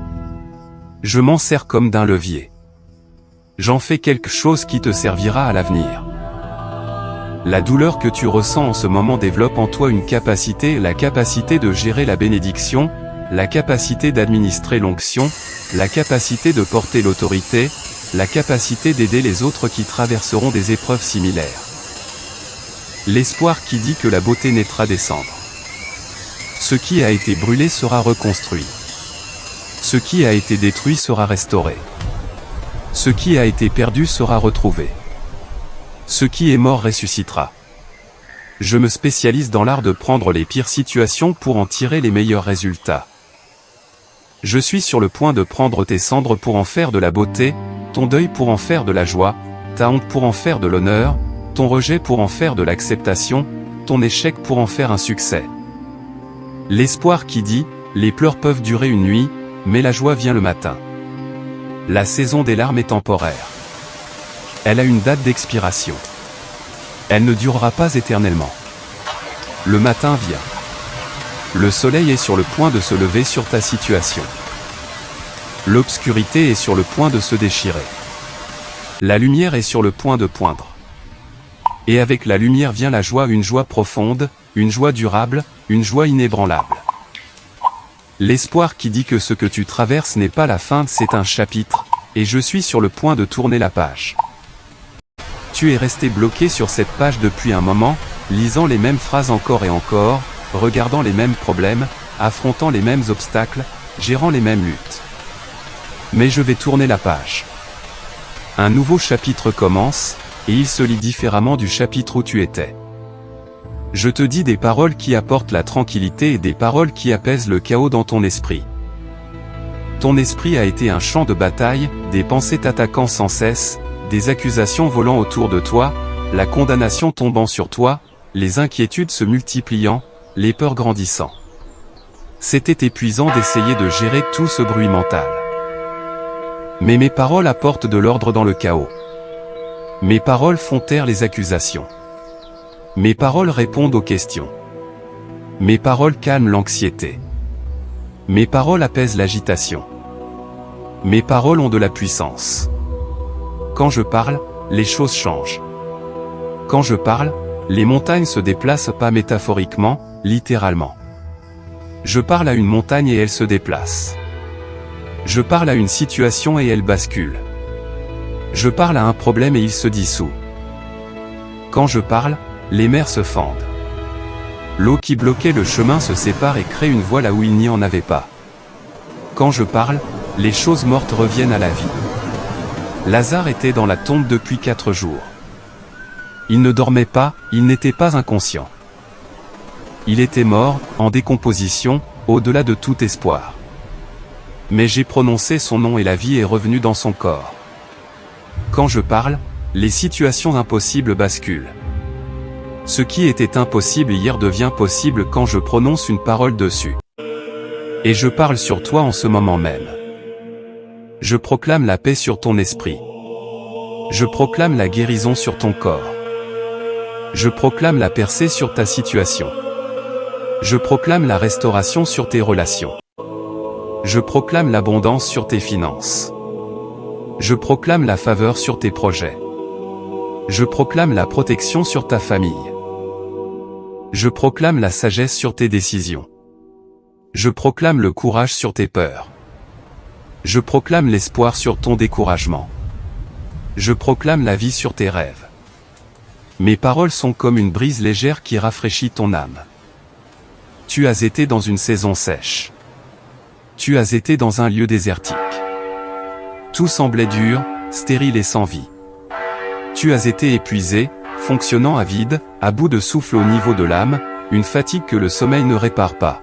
Je m'en sers comme d'un levier. J'en fais quelque chose qui te servira à l'avenir. La douleur que tu ressens en ce moment développe en toi une capacité, la capacité de gérer la bénédiction, la capacité d'administrer l'onction, la capacité de porter l'autorité, la capacité d'aider les autres qui traverseront des épreuves similaires. L'espoir qui dit que la beauté naîtra des cendres. Ce qui a été brûlé sera reconstruit. Ce qui a été détruit sera restauré. Ce qui a été perdu sera retrouvé. Ce qui est mort ressuscitera. Je me spécialise dans l'art de prendre les pires situations pour en tirer les meilleurs résultats. Je suis sur le point de prendre tes cendres pour en faire de la beauté, ton deuil pour en faire de la joie, ta honte pour en faire de l'honneur, ton rejet pour en faire de l'acceptation, ton échec pour en faire un succès. L'espoir qui dit, les pleurs peuvent durer une nuit, mais la joie vient le matin. La saison des larmes est temporaire. Elle a une date d'expiration. Elle ne durera pas éternellement. Le matin vient. Le soleil est sur le point de se lever sur ta situation. L'obscurité est sur le point de se déchirer. La lumière est sur le point de poindre. Et avec la lumière vient la joie, une joie profonde, une joie durable, une joie inébranlable. L'espoir qui dit que ce que tu traverses n'est pas la fin, c'est un chapitre, et je suis sur le point de tourner la page. Tu es resté bloqué sur cette page depuis un moment, lisant les mêmes phrases encore et encore, regardant les mêmes problèmes, affrontant les mêmes obstacles, gérant les mêmes luttes. Mais je vais tourner la page. Un nouveau chapitre commence, et il se lit différemment du chapitre où tu étais. Je te dis des paroles qui apportent la tranquillité et des paroles qui apaisent le chaos dans ton esprit. Ton esprit a été un champ de bataille, des pensées t'attaquant sans cesse, des accusations volant autour de toi, la condamnation tombant sur toi, les inquiétudes se multipliant, les peurs grandissant. C'était épuisant d'essayer de gérer tout ce bruit mental. Mais mes paroles apportent de l'ordre dans le chaos. Mes paroles font taire les accusations. Mes paroles répondent aux questions. Mes paroles calment l'anxiété. Mes paroles apaisent l'agitation. Mes paroles ont de la puissance. Quand je parle, les choses changent. Quand je parle, les montagnes se déplacent pas métaphoriquement, littéralement. Je parle à une montagne et elle se déplace. Je parle à une situation et elle bascule. Je parle à un problème et il se dissout. Quand je parle, les mers se fendent. L'eau qui bloquait le chemin se sépare et crée une voie là où il n'y en avait pas. Quand je parle, les choses mortes reviennent à la vie. Lazare était dans la tombe depuis 4 jours. Il ne dormait pas, il n'était pas inconscient. Il était mort, en décomposition, au-delà de tout espoir. Mais j'ai prononcé son nom et la vie est revenue dans son corps. Quand je parle, les situations impossibles basculent. Ce qui était impossible hier devient possible quand je prononce une parole dessus. Et je parle sur toi en ce moment même. Je proclame la paix sur ton esprit. Je proclame la guérison sur ton corps. Je proclame la percée sur ta situation. Je proclame la restauration sur tes relations. Je proclame l'abondance sur tes finances. Je proclame la faveur sur tes projets. Je proclame la protection sur ta famille. Je proclame la sagesse sur tes décisions. Je proclame le courage sur tes peurs. Je proclame l'espoir sur ton découragement. Je proclame la vie sur tes rêves. Mes paroles sont comme une brise légère qui rafraîchit ton âme. Tu as été dans une saison sèche. Tu as été dans un lieu désertique. Tout semblait dur, stérile et sans vie. Tu as été épuisé, fonctionnant à vide, à bout de souffle au niveau de l'âme, une fatigue que le sommeil ne répare pas.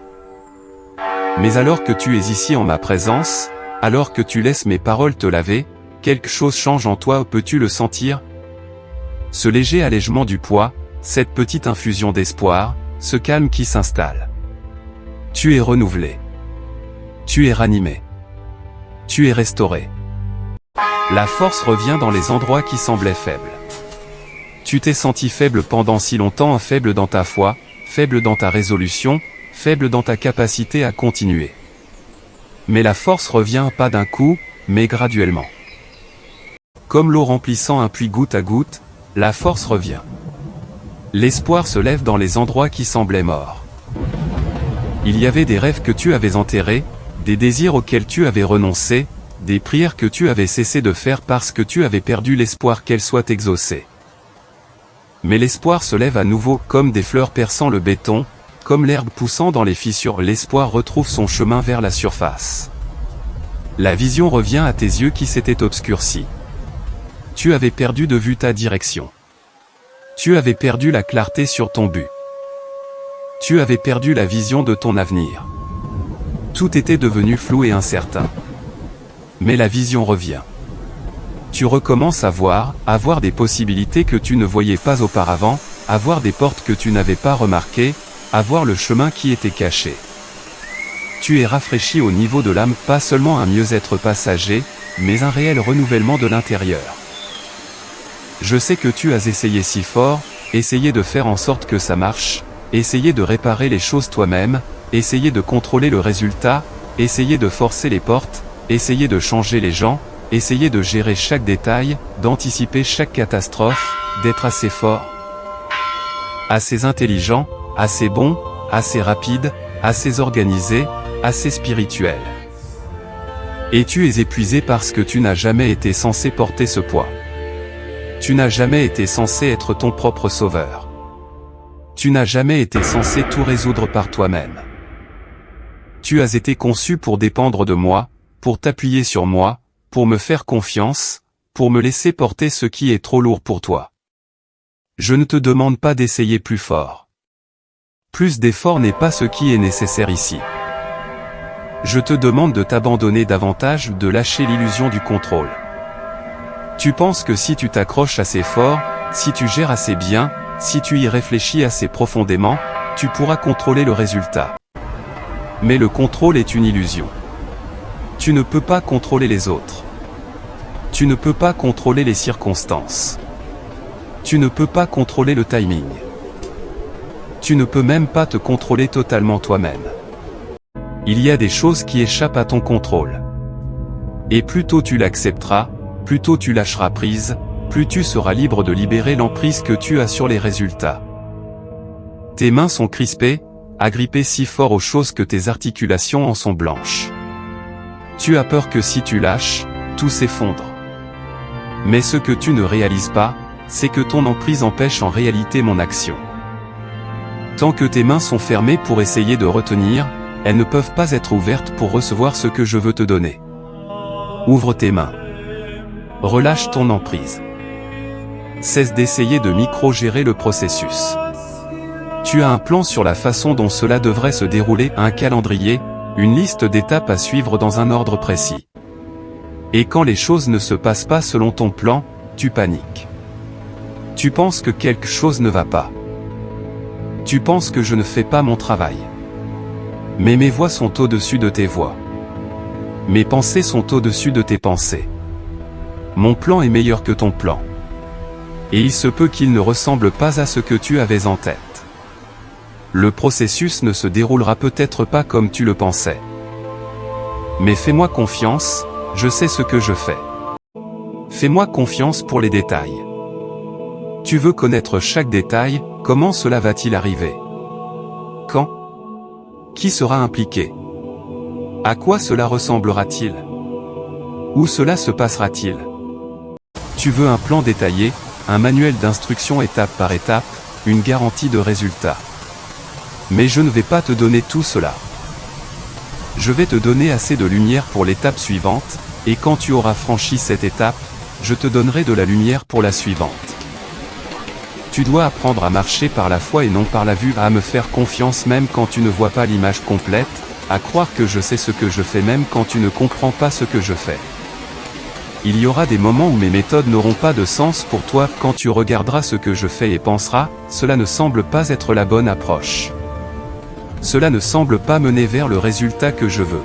Mais alors que tu es ici en ma présence, alors que tu laisses mes paroles te laver, quelque chose change en toi, peux-tu le sentir? Ce léger allègement du poids, cette petite infusion d'espoir, ce calme qui s'installe. Tu es renouvelé. Tu es ranimé. Tu es restauré. La force revient dans les endroits qui semblaient faibles. Tu t'es senti faible pendant si longtemps, faible dans ta foi, faible dans ta résolution, faible dans ta capacité à continuer. Mais la force revient pas d'un coup, mais graduellement. Comme l'eau remplissant un puits goutte à goutte, la force revient. L'espoir se lève dans les endroits qui semblaient morts. Il y avait des rêves que tu avais enterrés, des désirs auxquels tu avais renoncé, des prières que tu avais cessé de faire parce que tu avais perdu l'espoir qu'elles soient exaucées. Mais l'espoir se lève à nouveau comme des fleurs perçant le béton, comme l'herbe poussant dans les fissures, l'espoir retrouve son chemin vers la surface. La vision revient à tes yeux qui s'étaient obscurcis. Tu avais perdu de vue ta direction. Tu avais perdu la clarté sur ton but. Tu avais perdu la vision de ton avenir. Tout était devenu flou et incertain. Mais la vision revient. Tu recommences à voir des possibilités que tu ne voyais pas auparavant, à voir des portes que tu n'avais pas remarquées, à voir le chemin qui était caché. Tu es rafraîchi au niveau de l'âme, pas seulement un mieux-être passager, mais un réel renouvellement de l'intérieur. Je sais que tu as essayé si fort, essayé de faire en sorte que ça marche, essayé de réparer les choses toi-même, essayé de contrôler le résultat, essayé de forcer les portes, essayé de changer les gens, essayé de gérer chaque détail, d'anticiper chaque catastrophe, d'être assez fort, assez intelligent, assez bon, assez rapide, assez organisé, assez spirituel. Et tu es épuisé parce que tu n'as jamais été censé porter ce poids. Tu n'as jamais été censé être ton propre sauveur. Tu n'as jamais été censé tout résoudre par toi-même. Tu as été conçu pour dépendre de moi, pour t'appuyer sur moi, pour me faire confiance, pour me laisser porter ce qui est trop lourd pour toi. Je ne te demande pas d'essayer plus fort. Plus d'effort n'est pas ce qui est nécessaire ici. Je te demande de t'abandonner davantage, de lâcher l'illusion du contrôle. Tu penses que si tu t'accroches assez fort, si tu gères assez bien, si tu y réfléchis assez profondément, tu pourras contrôler le résultat. Mais le contrôle est une illusion. Tu ne peux pas contrôler les autres. Tu ne peux pas contrôler les circonstances. Tu ne peux pas contrôler le timing. Tu ne peux même pas te contrôler totalement toi-même. Il y a des choses qui échappent à ton contrôle. Et plus tôt tu l'accepteras, plus tôt tu lâcheras prise, plus tu seras libre de libérer l'emprise que tu as sur les résultats. Tes mains sont crispées, agrippées si fort aux choses que tes articulations en sont blanches. Tu as peur que si tu lâches, tout s'effondre. Mais ce que tu ne réalises pas, c'est que ton emprise empêche en réalité mon action. Tant que tes mains sont fermées pour essayer de retenir, elles ne peuvent pas être ouvertes pour recevoir ce que je veux te donner. Ouvre tes mains. Relâche ton emprise. Cesse d'essayer de micro-gérer le processus. Tu as un plan sur la façon dont cela devrait se dérouler, un calendrier, une liste d'étapes à suivre dans un ordre précis. Et quand les choses ne se passent pas selon ton plan, tu paniques. Tu penses que quelque chose ne va pas. Tu penses que je ne fais pas mon travail. Mais mes voix sont au-dessus de tes voix. Mes pensées sont au-dessus de tes pensées. Mon plan est meilleur que ton plan. Et il se peut qu'il ne ressemble pas à ce que tu avais en tête. Le processus ne se déroulera peut-être pas comme tu le pensais. Mais fais-moi confiance, je sais ce que je fais. Fais-moi confiance pour les détails. Tu veux connaître chaque détail, comment cela va-t-il arriver? Quand? Qui sera impliqué? À quoi cela ressemblera-t-il? Où cela se passera-t-il? Tu veux un plan détaillé, un manuel d'instruction étape par étape, une garantie de résultat. Mais je ne vais pas te donner tout cela. Je vais te donner assez de lumière pour l'étape suivante, et quand tu auras franchi cette étape, je te donnerai de la lumière pour la suivante. Tu dois apprendre à marcher par la foi et non par la vue, à me faire confiance même quand tu ne vois pas l'image complète, à croire que je sais ce que je fais même quand tu ne comprends pas ce que je fais. Il y aura des moments où mes méthodes n'auront pas de sens pour toi quand tu regarderas ce que je fais et penseras, cela ne semble pas être la bonne approche. Cela ne semble pas mener vers le résultat que je veux.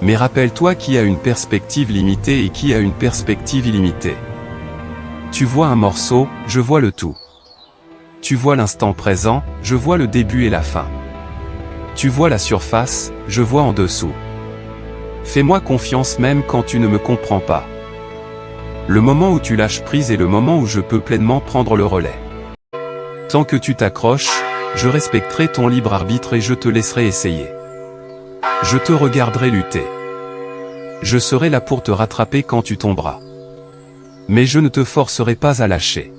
Mais rappelle-toi qui a une perspective limitée et qui a une perspective illimitée. Tu vois un morceau, je vois le tout. Tu vois l'instant présent, je vois le début et la fin. Tu vois la surface, je vois en dessous. Fais-moi confiance même quand tu ne me comprends pas. Le moment où tu lâches prise est le moment où je peux pleinement prendre le relais. Tant que tu t'accroches, je respecterai ton libre arbitre et je te laisserai essayer. Je te regarderai lutter. Je serai là pour te rattraper quand tu tomberas. Mais je ne te forcerai pas à lâcher.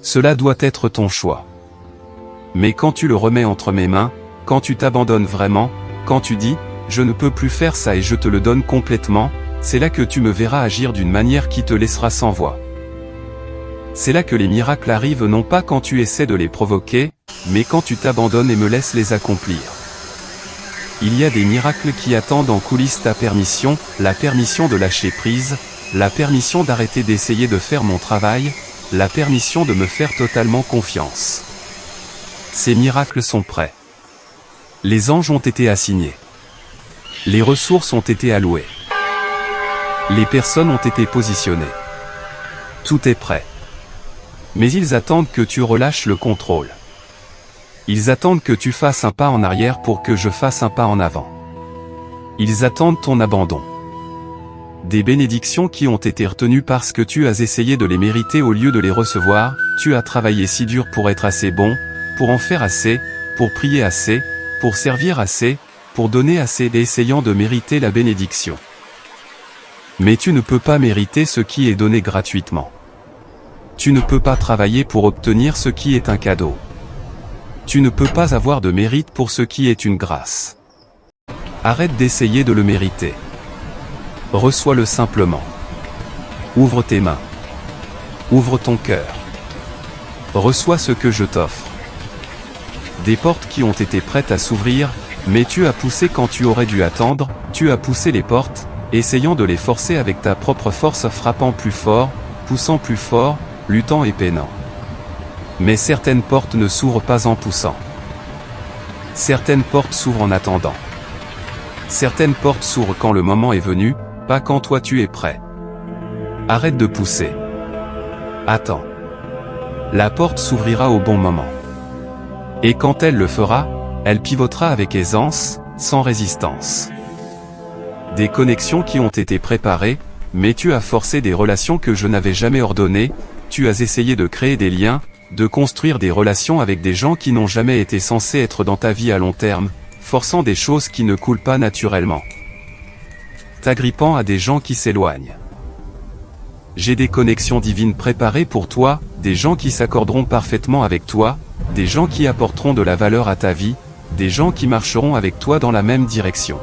Cela doit être ton choix. Mais quand tu le remets entre mes mains, quand tu t'abandonnes vraiment, quand tu dis « je ne peux plus faire ça » et je te le donne complètement, c'est là que tu me verras agir d'une manière qui te laissera sans voix. C'est là que les miracles arrivent non pas quand tu essaies de les provoquer, mais quand tu t'abandonnes et me laisses les accomplir. Il y a des miracles qui attendent en coulisses ta permission, la permission de lâcher prise, la permission d'arrêter d'essayer de faire mon travail, la permission de me faire totalement confiance. Ces miracles sont prêts. Les anges ont été assignés. Les ressources ont été allouées. Les personnes ont été positionnées. Tout est prêt. Mais ils attendent que tu relâches le contrôle. Ils attendent que tu fasses un pas en arrière pour que je fasse un pas en avant. Ils attendent ton abandon. Des bénédictions qui ont été retenues parce que tu as essayé de les mériter au lieu de les recevoir, tu as travaillé si dur pour être assez bon, pour en faire assez, pour prier assez, pour servir assez, pour donner assez, essayant de mériter la bénédiction. Mais tu ne peux pas mériter ce qui est donné gratuitement. Tu ne peux pas travailler pour obtenir ce qui est un cadeau. Tu ne peux pas avoir de mérite pour ce qui est une grâce. Arrête d'essayer de le mériter. Reçois-le simplement. Ouvre tes mains. Ouvre ton cœur. Reçois ce que je t'offre. Des portes qui ont été prêtes à s'ouvrir, mais tu as poussé quand tu aurais dû attendre, tu as poussé les portes, essayant de les forcer avec ta propre force, frappant plus fort, poussant plus fort, luttant et peinant. Mais certaines portes ne s'ouvrent pas en poussant. Certaines portes s'ouvrent en attendant. Certaines portes s'ouvrent quand le moment est venu, pas quand toi tu es prêt. Arrête de pousser. Attends. La porte s'ouvrira au bon moment. Et quand elle le fera, elle pivotera avec aisance, sans résistance. Des connexions qui ont été préparées, mais tu as forcé des relations que je n'avais jamais ordonnées, tu as essayé de créer des liens, de construire des relations avec des gens qui n'ont jamais été censés être dans ta vie à long terme, forçant des choses qui ne coulent pas naturellement. T'agrippant à des gens qui s'éloignent. J'ai des connexions divines préparées pour toi, des gens qui s'accorderont parfaitement avec toi, des gens qui apporteront de la valeur à ta vie, des gens qui marcheront avec toi dans la même direction.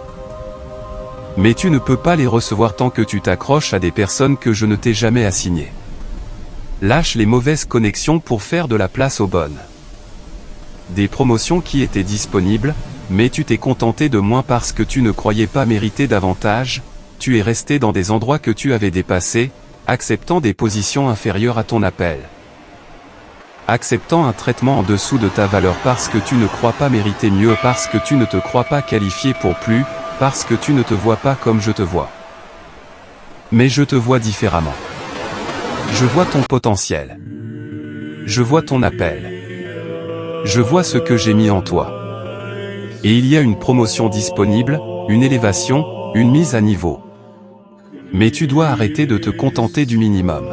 Mais tu ne peux pas les recevoir tant que tu t'accroches à des personnes que je ne t'ai jamais assignées. Lâche les mauvaises connexions pour faire de la place aux bonnes. Des promotions qui étaient disponibles, mais tu t'es contenté de moins parce que tu ne croyais pas mériter davantage, tu es resté dans des endroits que tu avais dépassés, acceptant des positions inférieures à ton appel. acceptant un traitement en dessous de ta valeur parce que tu ne crois pas mériter mieux, parce que tu ne te crois pas qualifié pour plus, parce que tu ne te vois pas comme je te vois. Mais je te vois différemment. Je vois ton potentiel. Je vois ton appel. Je vois ce que j'ai mis en toi. Et il y a une promotion disponible, une élévation, une mise à niveau. Mais tu dois arrêter de te contenter du minimum.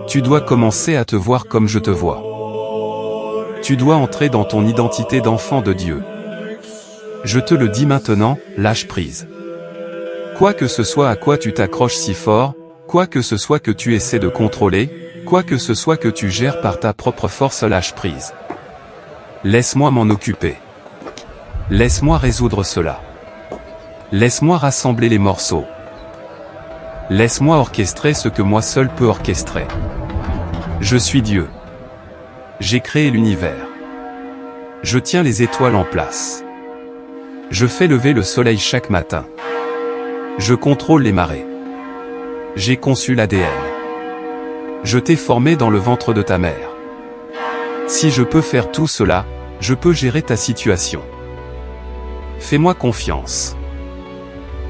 Tu dois commencer à te voir comme je te vois. Tu dois entrer dans ton identité d'enfant de Dieu. Je te le dis maintenant, lâche prise. Quoi que ce soit à quoi tu t'accroches si fort, quoi que ce soit que tu essaies de contrôler, quoi que ce soit que tu gères par ta propre force, lâche prise. Laisse-moi m'en occuper. Laisse-moi résoudre cela. Laisse-moi rassembler les morceaux. Laisse-moi orchestrer ce que moi seul peux orchestrer. Je suis Dieu. J'ai créé l'univers. Je tiens les étoiles en place. Je fais lever le soleil chaque matin. Je contrôle les marées. J'ai conçu l'ADN. Je t'ai formé dans le ventre de ta mère. Si je peux faire tout cela, je peux gérer ta situation. Fais-moi confiance.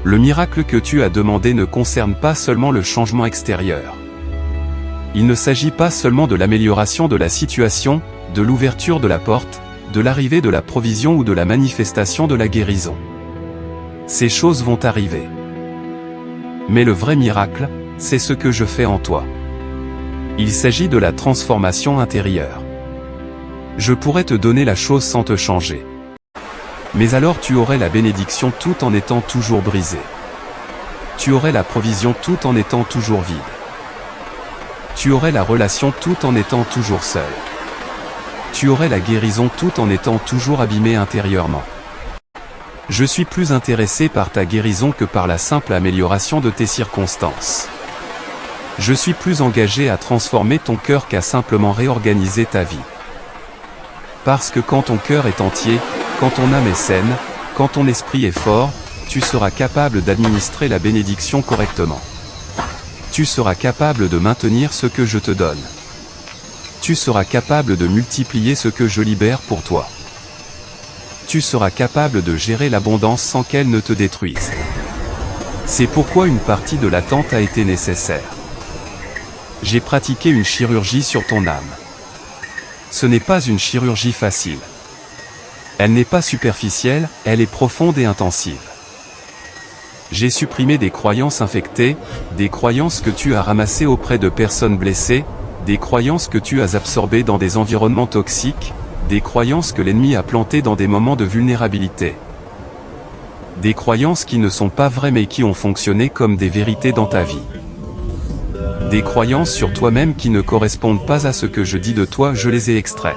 Le miracle que tu as demandé ne concerne pas seulement le changement extérieur. Il ne s'agit pas seulement de l'amélioration de la situation, de l'ouverture de la porte, de l'arrivée de la provision ou de la manifestation de la guérison. Ces choses vont arriver. Mais le vrai miracle, c'est ce que je fais en toi. Il s'agit de la transformation intérieure. Je pourrais te donner la chose sans te changer. Mais alors tu aurais la bénédiction tout en étant toujours brisé. Tu aurais la provision tout en étant toujours vide. Tu aurais la relation tout en étant toujours seul. Tu aurais la guérison tout en étant toujours abîmé intérieurement. Je suis plus intéressé par ta guérison que par la simple amélioration de tes circonstances. Je suis plus engagé à transformer ton cœur qu'à simplement réorganiser ta vie. Parce que quand ton cœur est entier, quand ton âme est saine, quand ton esprit est fort, tu seras capable d'administrer la bénédiction correctement. Tu seras capable de maintenir ce que je te donne. Tu seras capable de multiplier ce que je libère pour toi. Tu seras capable de gérer l'abondance sans qu'elle ne te détruise. C'est pourquoi une partie de l'attente a été nécessaire. J'ai pratiqué une chirurgie sur ton âme. Ce n'est pas une chirurgie facile. Elle n'est pas superficielle, elle est profonde et intensive. J'ai supprimé des croyances infectées, des croyances que tu as ramassées auprès de personnes blessées, des croyances que tu as absorbées dans des environnements toxiques, des croyances que l'ennemi a plantées dans des moments de vulnérabilité. Des croyances qui ne sont pas vraies mais qui ont fonctionné comme des vérités dans ta vie. Des croyances sur toi-même qui ne correspondent pas à ce que je dis de toi, je les ai extraites.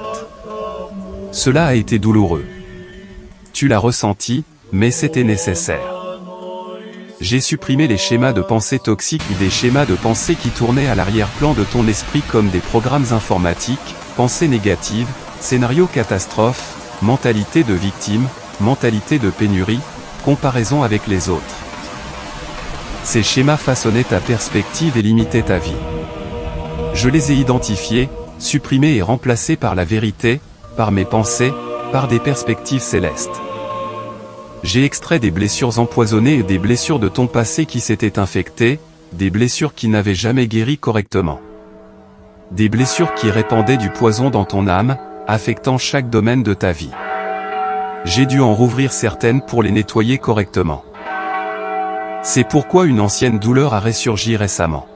Cela a été douloureux. Tu l'as ressenti, mais c'était nécessaire. J'ai supprimé les schémas de pensée toxiques ou des schémas de pensée qui tournaient à l'arrière-plan de ton esprit comme des programmes informatiques, pensées négatives, scénarios catastrophes, mentalité de victime, mentalité de pénurie, comparaison avec les autres. Ces schémas façonnaient ta perspective et limitaient ta vie. Je les ai identifiés, supprimés et remplacés par la vérité, par mes pensées, par des perspectives célestes. J'ai extrait des blessures empoisonnées et des blessures de ton passé qui s'étaient infectées, des blessures qui n'avaient jamais guéri correctement. Des blessures qui répandaient du poison dans ton âme, affectant chaque domaine de ta vie. J'ai dû en rouvrir certaines pour les nettoyer correctement. C'est pourquoi une ancienne douleur a ressurgi récemment.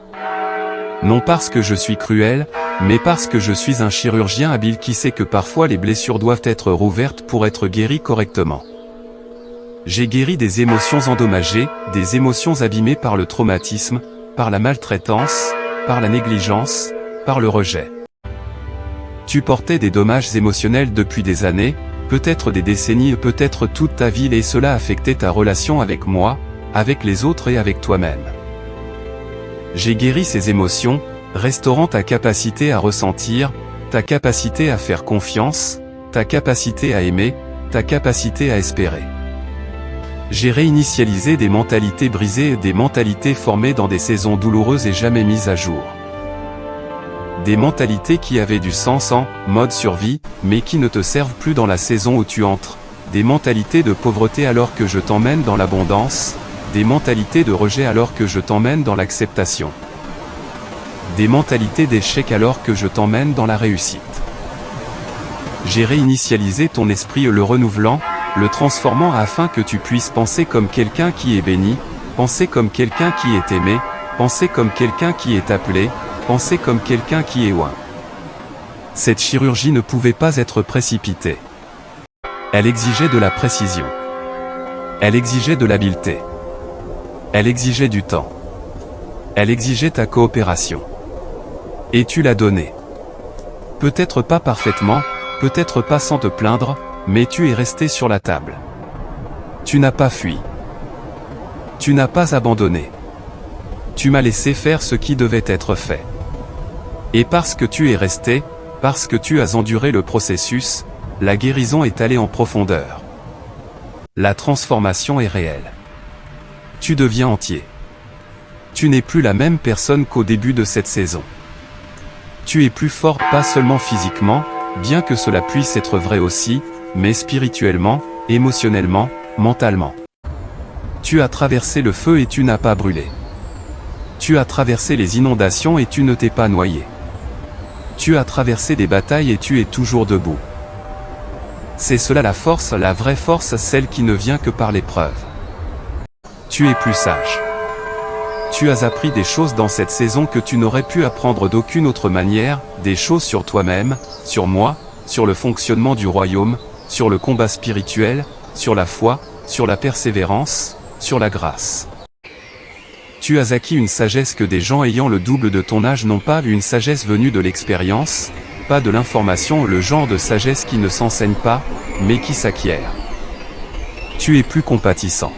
Non parce que je suis cruel, mais parce que je suis un chirurgien habile qui sait que parfois les blessures doivent être rouvertes pour être guéries correctement. J'ai guéri des émotions endommagées, des émotions abîmées par le traumatisme, par la maltraitance, par la négligence, par le rejet. Tu portais des dommages émotionnels depuis des années, peut-être des décennies, peut-être toute ta vie et cela affectait ta relation avec moi, avec les autres et avec toi-même. J'ai guéri ces émotions, restaurant ta capacité à ressentir, ta capacité à faire confiance, ta capacité à aimer, ta capacité à espérer. J'ai réinitialisé des mentalités brisées et des mentalités formées dans des saisons douloureuses et jamais mises à jour. Des mentalités qui avaient du sens en mode survie, mais qui ne te servent plus dans la saison où tu entres. Des mentalités de pauvreté alors que je t'emmène dans l'abondance. Des mentalités de rejet alors que je t'emmène dans l'acceptation. Des mentalités d'échec alors que je t'emmène dans la réussite. J'ai réinitialisé ton esprit, le renouvelant, le transformant afin que tu puisses penser comme quelqu'un qui est béni, penser comme quelqu'un qui est aimé, penser comme quelqu'un qui est appelé, penser comme quelqu'un qui est oint. Cette chirurgie ne pouvait pas être précipitée. Elle exigeait de la précision. Elle exigeait de l'habileté. Elle exigeait du temps. Elle exigeait ta coopération. Et tu l'as donnée. Peut-être pas parfaitement, peut-être pas sans te plaindre, mais tu es resté sur la table. Tu n'as pas fui. Tu n'as pas abandonné. Tu m'as laissé faire ce qui devait être fait. Et parce que tu es resté, parce que tu as enduré le processus, la guérison est allée en profondeur. La transformation est réelle. Tu deviens entier. Tu n'es plus la même personne qu'au début de cette saison. Tu es plus fort, pas seulement physiquement, bien que cela puisse être vrai aussi, mais spirituellement, émotionnellement, mentalement. Tu as traversé le feu et tu n'as pas brûlé. Tu as traversé les inondations et tu ne t'es pas noyé. Tu as traversé des batailles et tu es toujours debout. C'est cela la force, la vraie force, celle qui ne vient que par l'épreuve. Tu es plus sage. Tu as appris des choses dans cette saison que tu n'aurais pu apprendre d'aucune autre manière, des choses sur toi-même, sur moi, sur le fonctionnement du royaume, sur le combat spirituel, sur la foi, sur la persévérance, sur la grâce. Tu as acquis une sagesse que des gens ayant le double de ton âge n'ont pas, une sagesse venue de l'expérience, pas de l'information, le genre de sagesse qui ne s'enseigne pas, mais qui s'acquiert. Tu es plus compatissant.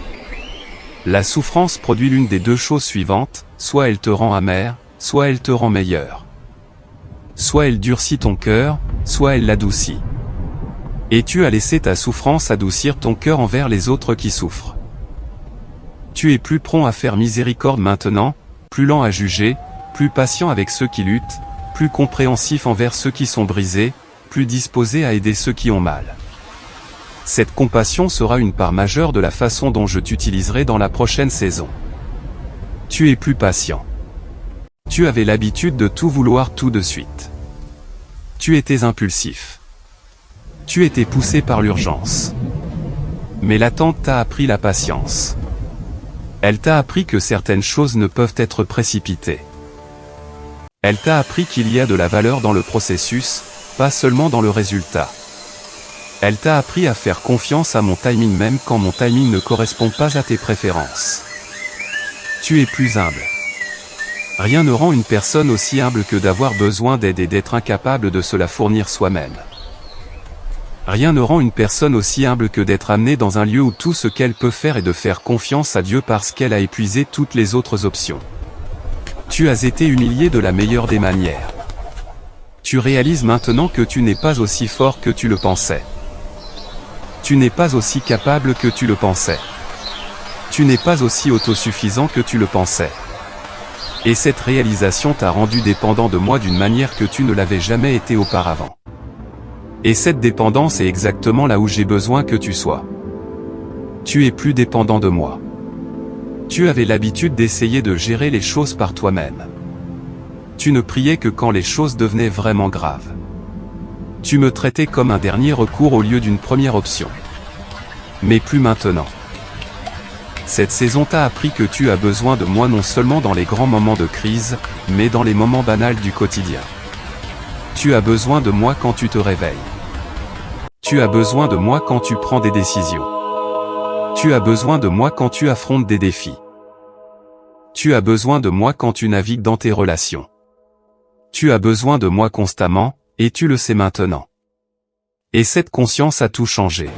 La souffrance produit l'une des deux choses suivantes, soit elle te rend amer, soit elle te rend meilleur. Soit elle durcit ton cœur, soit elle l'adoucit. Et tu as laissé ta souffrance adoucir ton cœur envers les autres qui souffrent. Tu es plus prompt à faire miséricorde maintenant, plus lent à juger, plus patient avec ceux qui luttent, plus compréhensif envers ceux qui sont brisés, plus disposé à aider ceux qui ont mal. Cette compassion sera une part majeure de la façon dont je t'utiliserai dans la prochaine saison. Tu es plus patient. Tu avais l'habitude de tout vouloir tout de suite. Tu étais impulsif. Tu étais poussé par l'urgence. Mais l'attente t'a appris la patience. Elle t'a appris que certaines choses ne peuvent être précipitées. Elle t'a appris qu'il y a de la valeur dans le processus, pas seulement dans le résultat. Elle t'a appris à faire confiance à mon timing même quand mon timing ne correspond pas à tes préférences. Tu es plus humble. Rien ne rend une personne aussi humble que d'avoir besoin d'aide et d'être incapable de se la fournir soi-même. Rien ne rend une personne aussi humble que d'être amenée dans un lieu où tout ce qu'elle peut faire est de faire confiance à Dieu parce qu'elle a épuisé toutes les autres options. Tu as été humilié de la meilleure des manières. Tu réalises maintenant que tu n'es pas aussi fort que tu le pensais. Tu n'es pas aussi capable que tu le pensais. Tu n'es pas aussi autosuffisant que tu le pensais. Et cette réalisation t'a rendu dépendant de moi d'une manière que tu ne l'avais jamais été auparavant. Et cette dépendance est exactement là où j'ai besoin que tu sois. Tu es plus dépendant de moi. Tu avais l'habitude d'essayer de gérer les choses par toi-même. Tu ne priais que quand les choses devenaient vraiment graves. Tu me traitais comme un dernier recours au lieu d'une première option. Mais plus maintenant. Cette saison t'a appris que tu as besoin de moi non seulement dans les grands moments de crise, mais dans les moments banals du quotidien. Tu as besoin de moi quand tu te réveilles. Tu as besoin de moi quand tu prends des décisions. Tu as besoin de moi quand tu affrontes des défis. Tu as besoin de moi quand tu navigues dans tes relations. Tu as besoin de moi constamment, et tu le sais maintenant. Et cette conscience a tout changé.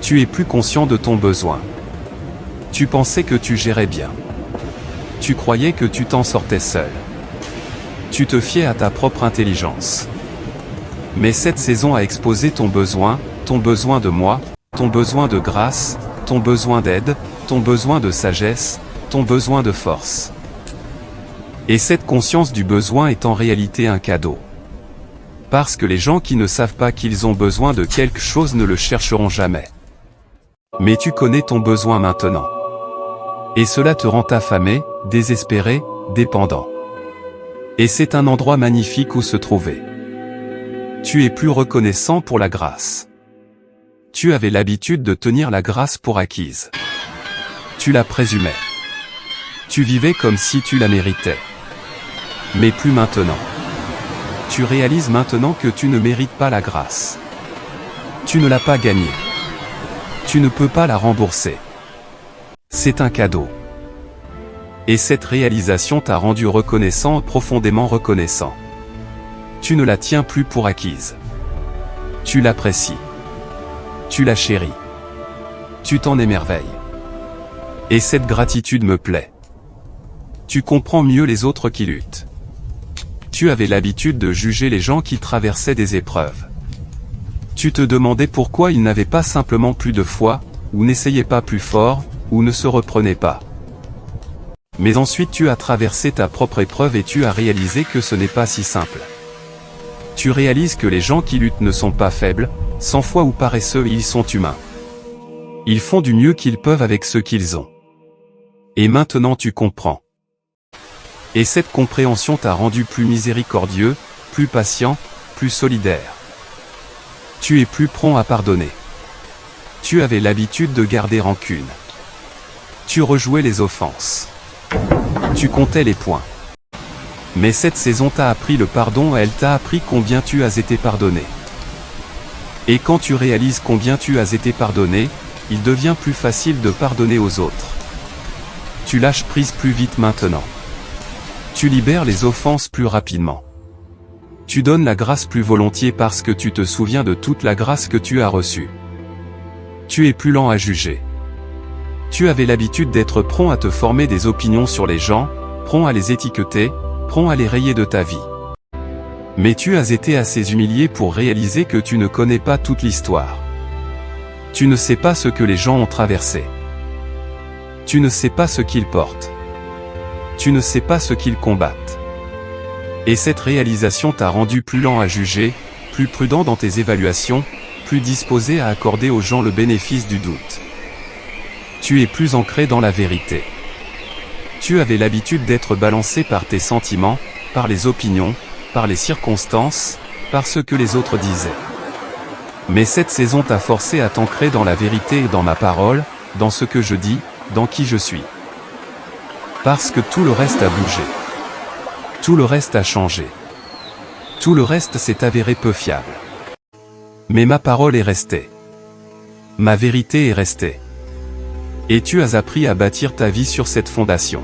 Tu es plus conscient de ton besoin. Tu pensais que tu gérais bien. Tu croyais que tu t'en sortais seul. Tu te fiais à ta propre intelligence. Mais cette saison a exposé ton besoin de moi, ton besoin de grâce, ton besoin d'aide, ton besoin de sagesse, ton besoin de force. Et cette conscience du besoin est en réalité un cadeau. Parce que les gens qui ne savent pas qu'ils ont besoin de quelque chose ne le chercheront jamais. Mais tu connais ton besoin maintenant. Et cela te rend affamé, désespéré, dépendant. Et c'est un endroit magnifique où se trouver. Tu es plus reconnaissant pour la grâce. Tu avais l'habitude de tenir la grâce pour acquise. Tu la présumais. Tu vivais comme si tu la méritais. Mais plus maintenant. Tu réalises maintenant que tu ne mérites pas la grâce. Tu ne l'as pas gagnée. Tu ne peux pas la rembourser. C'est un cadeau. Et cette réalisation t'a rendu reconnaissant, profondément reconnaissant. Tu ne la tiens plus pour acquise. Tu l'apprécies. Tu la chéris. Tu t'en émerveilles. Et cette gratitude me plaît. Tu comprends mieux les autres qui luttent. Tu avais l'habitude de juger les gens qui traversaient des épreuves. Tu te demandais pourquoi ils n'avaient pas simplement plus de foi, ou n'essayaient pas plus fort, ou ne se reprenaient pas. Mais ensuite tu as traversé ta propre épreuve et tu as réalisé que ce n'est pas si simple. Tu réalises que les gens qui luttent ne sont pas faibles, sans foi ou paresseux, ils sont humains. Ils font du mieux qu'ils peuvent avec ce qu'ils ont. Et maintenant tu comprends. Et cette compréhension t'a rendu plus miséricordieux, plus patient, plus solidaire. Tu es plus prompt à pardonner. Tu avais l'habitude de garder rancune. Tu rejouais les offenses. Tu comptais les points. Mais cette saison t'a appris le pardon, elle t'a appris combien tu as été pardonné. Et quand tu réalises combien tu as été pardonné, il devient plus facile de pardonner aux autres. Tu lâches prise plus vite maintenant. Tu libères les offenses plus rapidement. Tu donnes la grâce plus volontiers parce que tu te souviens de toute la grâce que tu as reçue. Tu es plus lent à juger. Tu avais l'habitude d'être prompt à te former des opinions sur les gens, prompt à les étiqueter, prompt à les rayer de ta vie. Mais tu as été assez humilié pour réaliser que tu ne connais pas toute l'histoire. Tu ne sais pas ce que les gens ont traversé. Tu ne sais pas ce qu'ils portent. Tu ne sais pas ce qu'ils combattent. Et cette réalisation t'a rendu plus lent à juger, plus prudent dans tes évaluations, plus disposé à accorder aux gens le bénéfice du doute. Tu es plus ancré dans la vérité. Tu avais l'habitude d'être balancé par tes sentiments, par les opinions, par les circonstances, par ce que les autres disaient. Mais cette saison t'a forcé à t'ancrer dans la vérité et dans ma parole, dans ce que je dis, dans qui je suis. Parce que tout le reste a bougé. Tout le reste a changé. Tout le reste s'est avéré peu fiable. Mais ma parole est restée. Ma vérité est restée. Et tu as appris à bâtir ta vie sur cette fondation.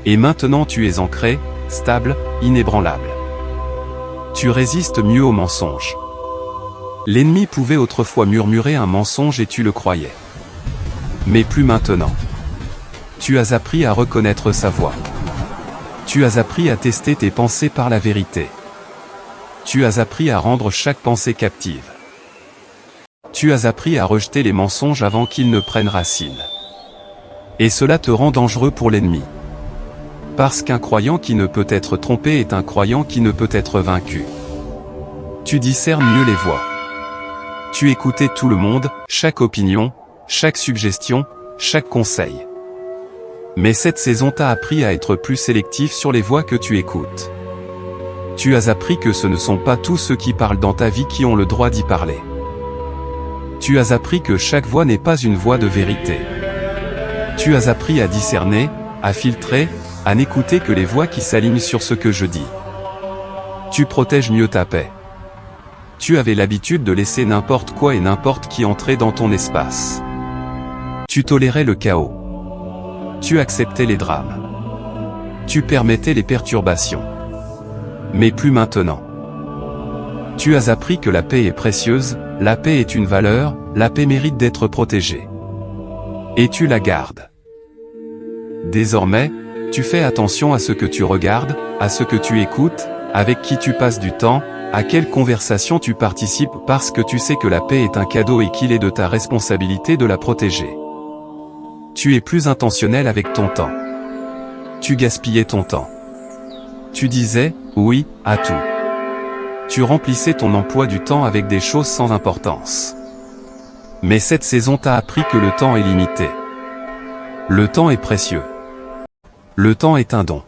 Et maintenant tu es ancré, stable, inébranlable. Tu résistes mieux aux mensonges. L'ennemi pouvait autrefois murmurer un mensonge et tu le croyais. Mais plus maintenant. Tu as appris à reconnaître sa voix. Tu as appris à tester tes pensées par la vérité. Tu as appris à rendre chaque pensée captive. Tu as appris à rejeter les mensonges avant qu'ils ne prennent racine. Et cela te rend dangereux pour l'ennemi. Parce qu'un croyant qui ne peut être trompé est un croyant qui ne peut être vaincu. Tu discernes mieux les voix. Tu écoutais tout le monde, chaque opinion, chaque suggestion, chaque conseil. Mais cette saison t'a appris à être plus sélectif sur les voix que tu écoutes. Tu as appris que ce ne sont pas tous ceux qui parlent dans ta vie qui ont le droit d'y parler. Tu as appris que chaque voix n'est pas une voix de vérité. Tu as appris à discerner, à filtrer, à n'écouter que les voix qui s'alignent sur ce que je dis. Tu protèges mieux ta paix. Tu avais l'habitude de laisser n'importe quoi et n'importe qui entrer dans ton espace. Tu tolérais le chaos. Tu acceptais les drames. Tu permettais les perturbations. Mais plus maintenant. Tu as appris que la paix est précieuse, la paix est une valeur, la paix mérite d'être protégée. Et tu la gardes. Désormais, tu fais attention à ce que tu regardes, à ce que tu écoutes, avec qui tu passes du temps, à quelle conversation tu participes parce que tu sais que la paix est un cadeau et qu'il est de ta responsabilité de la protéger. Tu es plus intentionnel avec ton temps. Tu gaspillais ton temps. Tu disais « oui » à tout. Tu remplissais ton emploi du temps avec des choses sans importance. Mais cette saison t'a appris que le temps est limité. Le temps est précieux. Le temps est un don.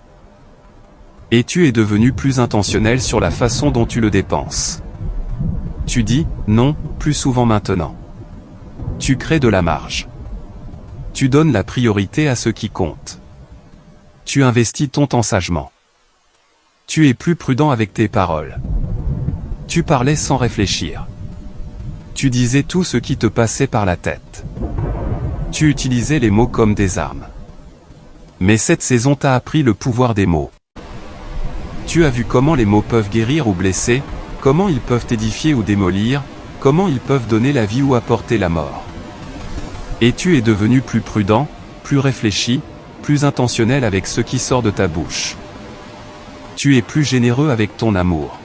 Et tu es devenu plus intentionnel sur la façon dont tu le dépenses. Tu dis « non » plus souvent maintenant. Tu crées de la marge. Tu donnes la priorité à ce qui compte. Tu investis ton temps sagement. Tu es plus prudent avec tes paroles. Tu parlais sans réfléchir. Tu disais tout ce qui te passait par la tête. Tu utilisais les mots comme des armes. Mais cette saison t'a appris le pouvoir des mots. Tu as vu comment les mots peuvent guérir ou blesser, comment ils peuvent édifier ou démolir, comment ils peuvent donner la vie ou apporter la mort. Et tu es devenu plus prudent, plus réfléchi, plus intentionnel avec ce qui sort de ta bouche. Tu es plus généreux avec ton amour.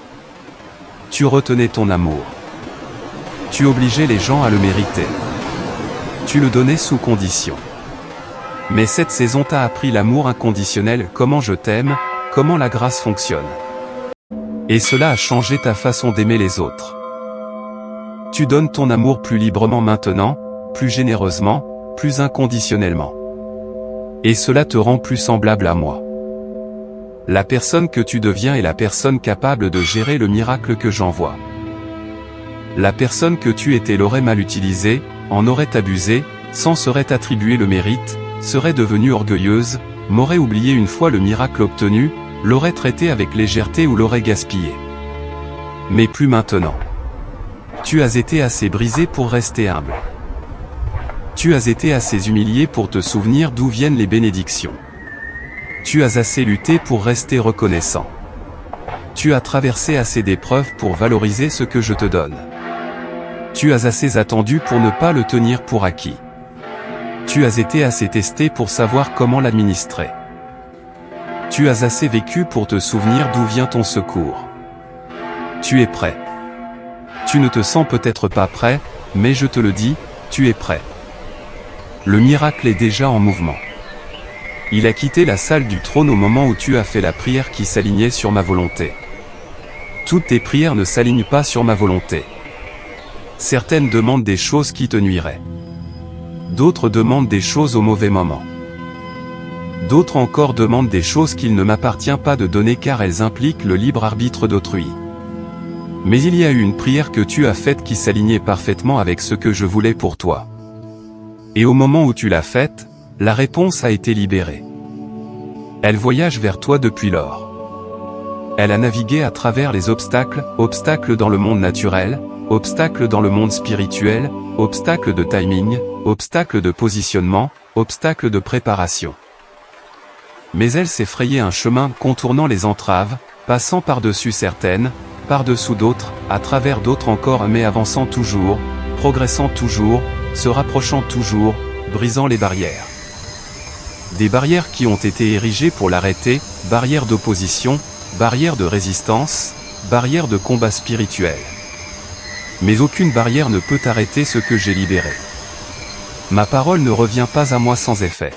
Tu retenais ton amour. Tu obligeais les gens à le mériter. Tu le donnais sous condition. Mais cette saison t'a appris l'amour inconditionnel, comment je t'aime, comment la grâce fonctionne. Et cela a changé ta façon d'aimer les autres. Tu donnes ton amour plus librement maintenant, plus généreusement, plus inconditionnellement. Et cela te rend plus semblable à moi. La personne que tu deviens est la personne capable de gérer le miracle que j'envoie. La personne que tu étais l'aurait mal utilisé, en aurait abusé, s'en serait attribué le mérite, serait devenue orgueilleuse, m'aurait oublié une fois le miracle obtenu, l'aurait traité avec légèreté ou l'aurait gaspillé. Mais plus maintenant. Tu as été assez brisé pour rester humble. Tu as été assez humilié pour te souvenir d'où viennent les bénédictions. Tu as assez lutté pour rester reconnaissant. Tu as traversé assez d'épreuves pour valoriser ce que je te donne. Tu as assez attendu pour ne pas le tenir pour acquis. Tu as été assez testé pour savoir comment l'administrer. Tu as assez vécu pour te souvenir d'où vient ton secours. Tu es prêt. Tu ne te sens peut-être pas prêt, mais je te le dis, tu es prêt. Le miracle est déjà en mouvement. Il a quitté la salle du trône au moment où tu as fait la prière qui s'alignait sur ma volonté. Toutes tes prières ne s'alignent pas sur ma volonté. Certaines demandent des choses qui te nuiraient. D'autres demandent des choses au mauvais moment. D'autres encore demandent des choses qu'il ne m'appartient pas de donner car elles impliquent le libre arbitre d'autrui. Mais il y a eu une prière que tu as faite qui s'alignait parfaitement avec ce que je voulais pour toi. Et au moment où tu l'as faite, la réponse a été libérée. Elle voyage vers toi depuis lors. Elle a navigué à travers les obstacles, obstacles dans le monde naturel, obstacles dans le monde spirituel, obstacles de timing, obstacles de positionnement, obstacles de préparation. Mais elle s'est frayé un chemin contournant les entraves, passant par-dessus certaines, par-dessous d'autres, à travers d'autres encore mais avançant toujours, progressant toujours, se rapprochant toujours, brisant les barrières. Des barrières qui ont été érigées pour l'arrêter, barrières d'opposition, barrières de résistance, barrières de combat spirituel. Mais aucune barrière ne peut arrêter ce que j'ai libéré. Ma parole ne revient pas à moi sans effet.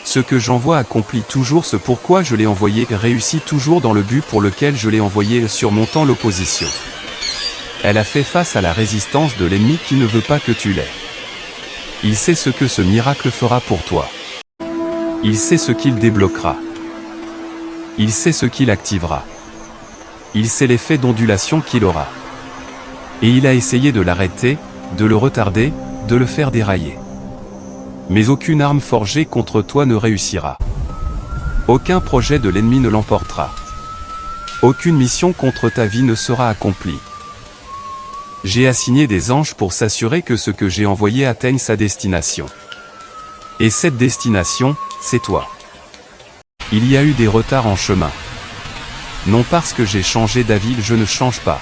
Ce que j'envoie accomplit toujours ce pourquoi je l'ai envoyé, réussit toujours dans le but pour lequel je l'ai envoyé, surmontant l'opposition. Elle a fait face à la résistance de l'ennemi qui ne veut pas que tu l'aies. Il sait ce que ce miracle fera pour toi. Il sait ce qu'il débloquera. Il sait ce qu'il activera. Il sait l'effet d'ondulation qu'il aura. Et il a essayé de l'arrêter, de le retarder, de le faire dérailler. Mais aucune arme forgée contre toi ne réussira. Aucun projet de l'ennemi ne l'emportera. Aucune mission contre ta vie ne sera accomplie. J'ai assigné des anges pour s'assurer que ce que j'ai envoyé atteigne sa destination. Et cette destination, c'est toi. Il y a eu des retards en chemin. Non parce que j'ai changé d'avis, je ne change pas.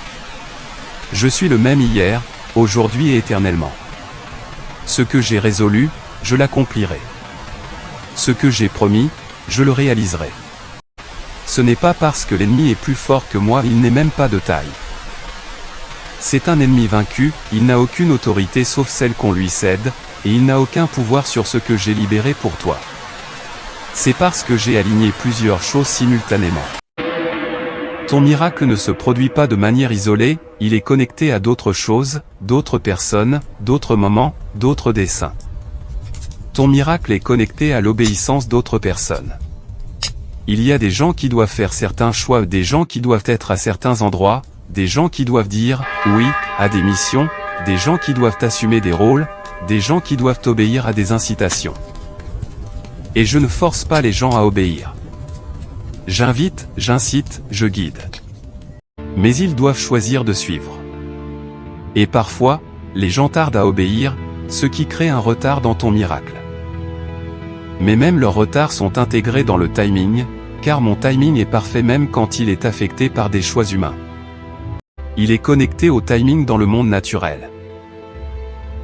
Je suis le même hier, aujourd'hui et éternellement. Ce que j'ai résolu, je l'accomplirai. Ce que j'ai promis, je le réaliserai. Ce n'est pas parce que l'ennemi est plus fort que moi, il n'est même pas de taille. C'est un ennemi vaincu, il n'a aucune autorité sauf celle qu'on lui cède, et il n'a aucun pouvoir sur ce que j'ai libéré pour toi. C'est parce que j'ai aligné plusieurs choses simultanément. Ton miracle ne se produit pas de manière isolée, il est connecté à d'autres choses, d'autres personnes, d'autres moments, d'autres desseins. Ton miracle est connecté à l'obéissance d'autres personnes. Il y a des gens qui doivent faire certains choix, des gens qui doivent être à certains endroits, des gens qui doivent dire « oui » à des missions, des gens qui doivent assumer des rôles, des gens qui doivent obéir à des incitations. Et je ne force pas les gens à obéir. J'invite, j'incite, je guide. Mais ils doivent choisir de suivre. Et parfois, les gens tardent à obéir, ce qui crée un retard dans ton miracle. Mais même leurs retards sont intégrés dans le timing, car mon timing est parfait même quand il est affecté par des choix humains. Il est connecté au timing dans le monde naturel.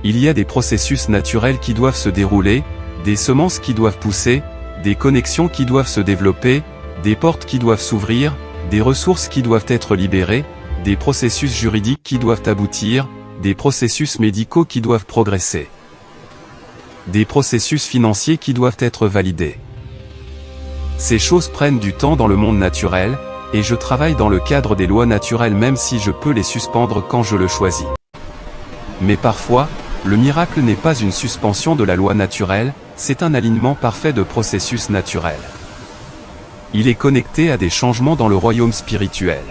Il y a des processus naturels qui doivent se dérouler, des semences qui doivent pousser, des connexions qui doivent se développer, des portes qui doivent s'ouvrir, des ressources qui doivent être libérées, des processus juridiques qui doivent aboutir, des processus médicaux qui doivent progresser, des processus financiers qui doivent être validés. Ces choses prennent du temps dans le monde naturel, et je travaille dans le cadre des lois naturelles même si je peux les suspendre quand je le choisis. Mais parfois, le miracle n'est pas une suspension de la loi naturelle, c'est un alignement parfait de processus naturels. Il est connecté à des changements dans le royaume spirituel.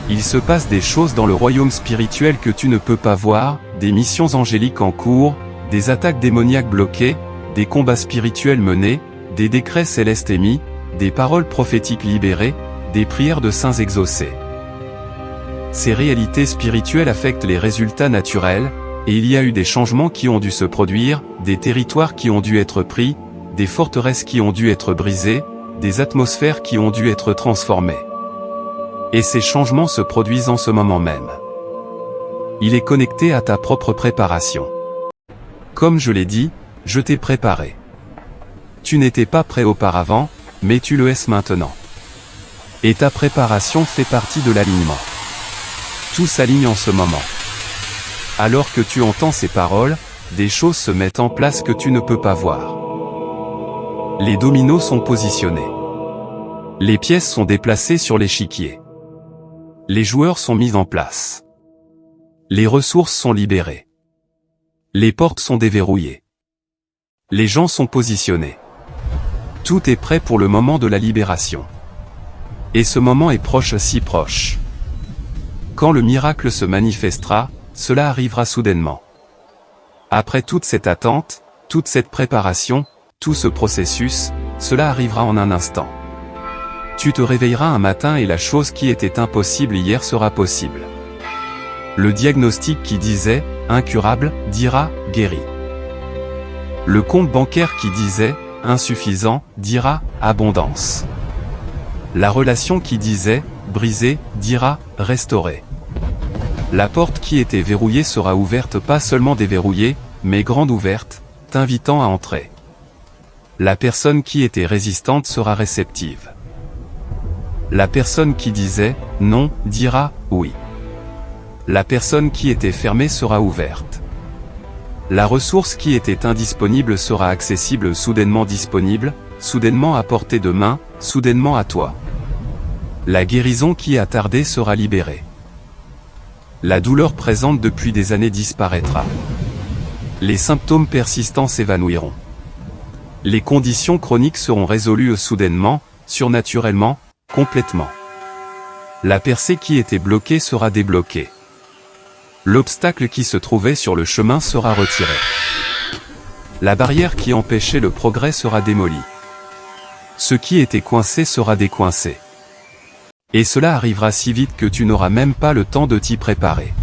Il se passe des choses dans le royaume spirituel que tu ne peux pas voir, des missions angéliques en cours, des attaques démoniaques bloquées, des combats spirituels menés, des décrets célestes émis, des paroles prophétiques libérées, des prières de saints exaucées. Ces réalités spirituelles affectent les résultats naturels, et il y a eu des changements qui ont dû se produire, des territoires qui ont dû être pris, des forteresses qui ont dû être brisées, des atmosphères qui ont dû être transformées. Et ces changements se produisent en ce moment même. Il est connecté à ta propre préparation. Comme je l'ai dit, je t'ai préparé. Tu n'étais pas prêt auparavant, mais tu le es maintenant. Et ta préparation fait partie de l'alignement. Tout s'aligne en ce moment. Alors que tu entends ces paroles, des choses se mettent en place que tu ne peux pas voir. Les dominos sont positionnés. Les pièces sont déplacées sur l'échiquier. Les joueurs sont mis en place. Les ressources sont libérées. Les portes sont déverrouillées. Les gens sont positionnés. Tout est prêt pour le moment de la libération. Et ce moment est proche, si proche. Quand le miracle se manifestera, cela arrivera soudainement. Après toute cette attente, toute cette préparation, tout ce processus, cela arrivera en un instant. Tu te réveilleras un matin et la chose qui était impossible hier sera possible. Le diagnostic qui disait « incurable » dira « guéri ». Le compte bancaire qui disait « insuffisant » dira « abondance ». La relation qui disait « brisé » dira « restauré ». La porte qui était verrouillée sera ouverte, pas seulement déverrouillée, mais grande ouverte, t'invitant à entrer. La personne qui était résistante sera réceptive. La personne qui disait « non » dira « oui ». La personne qui était fermée sera ouverte. La ressource qui était indisponible sera accessible, soudainement disponible, soudainement à portée de main, soudainement à toi. La guérison qui a tardé sera libérée. La douleur présente depuis des années disparaîtra. Les symptômes persistants s'évanouiront. Les conditions chroniques seront résolues soudainement, surnaturellement, complètement. La percée qui était bloquée sera débloquée. L'obstacle qui se trouvait sur le chemin sera retiré. La barrière qui empêchait le progrès sera démolie. Ce qui était coincé sera décoincé. Et cela arrivera si vite que tu n'auras même pas le temps de t'y préparer.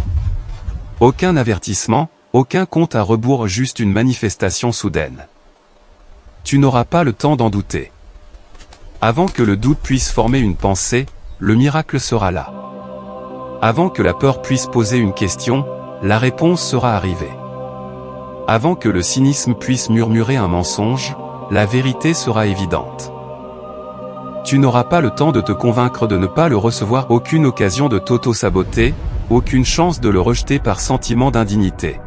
Aucun avertissement, aucun compte à rebours, juste une manifestation soudaine. Tu n'auras pas le temps d'en douter. Avant que le doute puisse former une pensée, le miracle sera là. Avant que la peur puisse poser une question, la réponse sera arrivée. Avant que le cynisme puisse murmurer un mensonge, la vérité sera évidente. Tu n'auras pas le temps de te convaincre de ne pas le recevoir, aucune occasion de t'auto-saboter, aucune chance de le rejeter par sentiment d'indignité.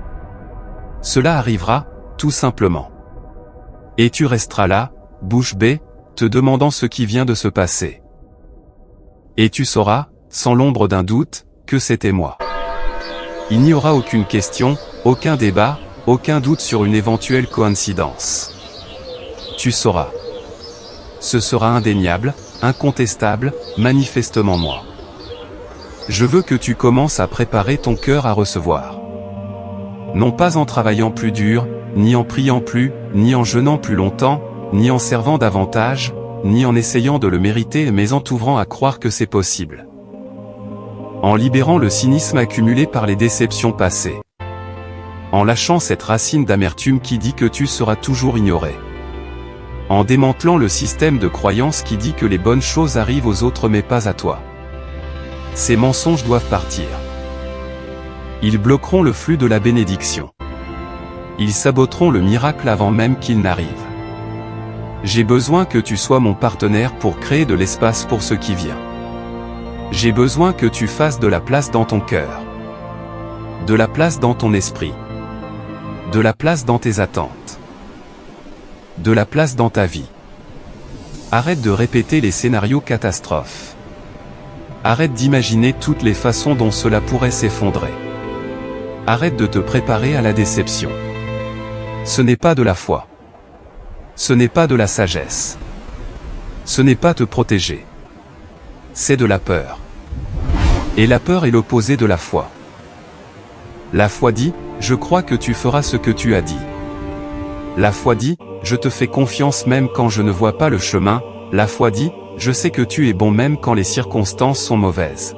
Cela arrivera, tout simplement. Et tu resteras là, bouche bée, te demandant ce qui vient de se passer. Et tu sauras, sans l'ombre d'un doute, que c'était moi. Il n'y aura aucune question, aucun débat, aucun doute sur une éventuelle coïncidence. Tu sauras. Ce sera indéniable, incontestable, manifestement moi. Je veux que tu commences à préparer ton cœur à recevoir. Non pas en travaillant plus dur, ni en priant plus, ni en jeûnant plus longtemps, ni en servant davantage, ni en essayant de le mériter mais en t'ouvrant à croire que c'est possible. En libérant le cynisme accumulé par les déceptions passées. En lâchant cette racine d'amertume qui dit que tu seras toujours ignoré. En démantelant le système de croyance qui dit que les bonnes choses arrivent aux autres mais pas à toi. Ces mensonges doivent partir. Ils bloqueront le flux de la bénédiction. Ils saboteront le miracle avant même qu'il n'arrive. J'ai besoin que tu sois mon partenaire pour créer de l'espace pour ce qui vient. J'ai besoin que tu fasses de la place dans ton cœur. De la place dans ton esprit. De la place dans tes attentes. De la place dans ta vie. Arrête de répéter les scénarios catastrophes. Arrête d'imaginer toutes les façons dont cela pourrait s'effondrer. Arrête de te préparer à la déception. Ce n'est pas de la foi. Ce n'est pas de la sagesse. Ce n'est pas te protéger. C'est de la peur. Et la peur est l'opposé de la foi. La foi dit, je crois que tu feras ce que tu as dit. La foi dit, je te fais confiance même quand je ne vois pas le chemin. La foi dit, je sais que tu es bon même quand les circonstances sont mauvaises.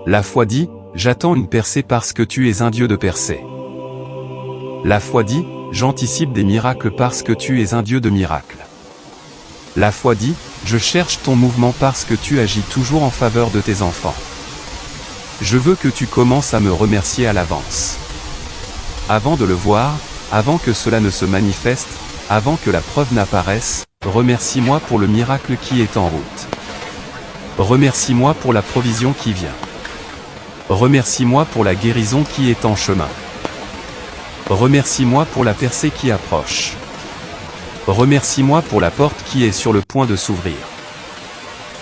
La foi dit, j'attends une percée parce que tu es un Dieu de percée. La foi dit, j'anticipe des miracles parce que tu es un Dieu de miracles. La foi dit, je cherche ton mouvement parce que tu agis toujours en faveur de tes enfants. Je veux que tu commences à me remercier à l'avance. Avant de le voir, avant que cela ne se manifeste, avant que la preuve n'apparaisse, remercie-moi pour le miracle qui est en route. Remercie-moi pour la provision qui vient. Remercie-moi pour la guérison qui est en chemin. Remercie-moi pour la percée qui approche. Remercie-moi pour la porte qui est sur le point de s'ouvrir.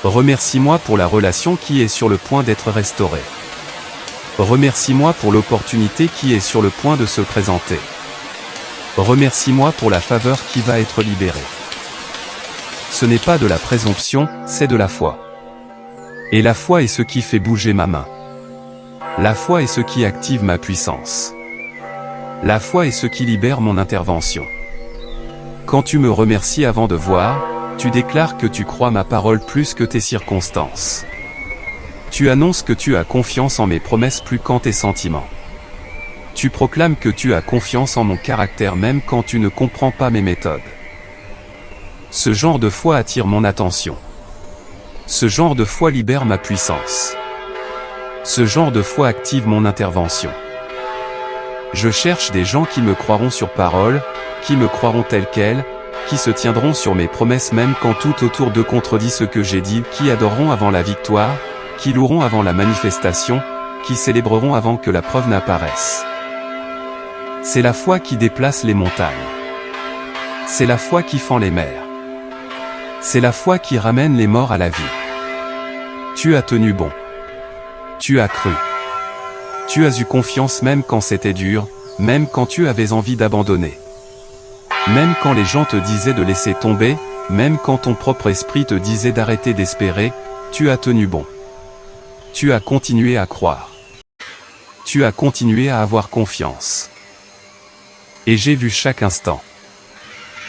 Remercie-moi pour la relation qui est sur le point d'être restaurée. Remercie-moi pour l'opportunité qui est sur le point de se présenter. Remercie-moi pour la faveur qui va être libérée. Ce n'est pas de la présomption, c'est de la foi. Et la foi est ce qui fait bouger ma main. La foi est ce qui active ma puissance. La foi est ce qui libère mon intervention. Quand tu me remercies avant de voir, tu déclares que tu crois ma parole plus que tes circonstances. Tu annonces que tu as confiance en mes promesses plus qu'en tes sentiments. Tu proclames que tu as confiance en mon caractère même quand tu ne comprends pas mes méthodes. Ce genre de foi attire mon attention. Ce genre de foi libère ma puissance. Ce genre de foi active mon intervention. Je cherche des gens qui me croiront sur parole, qui me croiront tel quel, qui se tiendront sur mes promesses même quand tout autour d'eux contredit ce que j'ai dit, qui adoreront avant la victoire, qui loueront avant la manifestation, qui célébreront avant que la preuve n'apparaisse. C'est la foi qui déplace les montagnes. C'est la foi qui fend les mers. C'est la foi qui ramène les morts à la vie. Tu as tenu bon. Tu as cru. Tu as eu confiance même quand c'était dur, même quand tu avais envie d'abandonner. Même quand les gens te disaient de laisser tomber, même quand ton propre esprit te disait d'arrêter d'espérer, tu as tenu bon. Tu as continué à croire. Tu as continué à avoir confiance. Et j'ai vu chaque instant.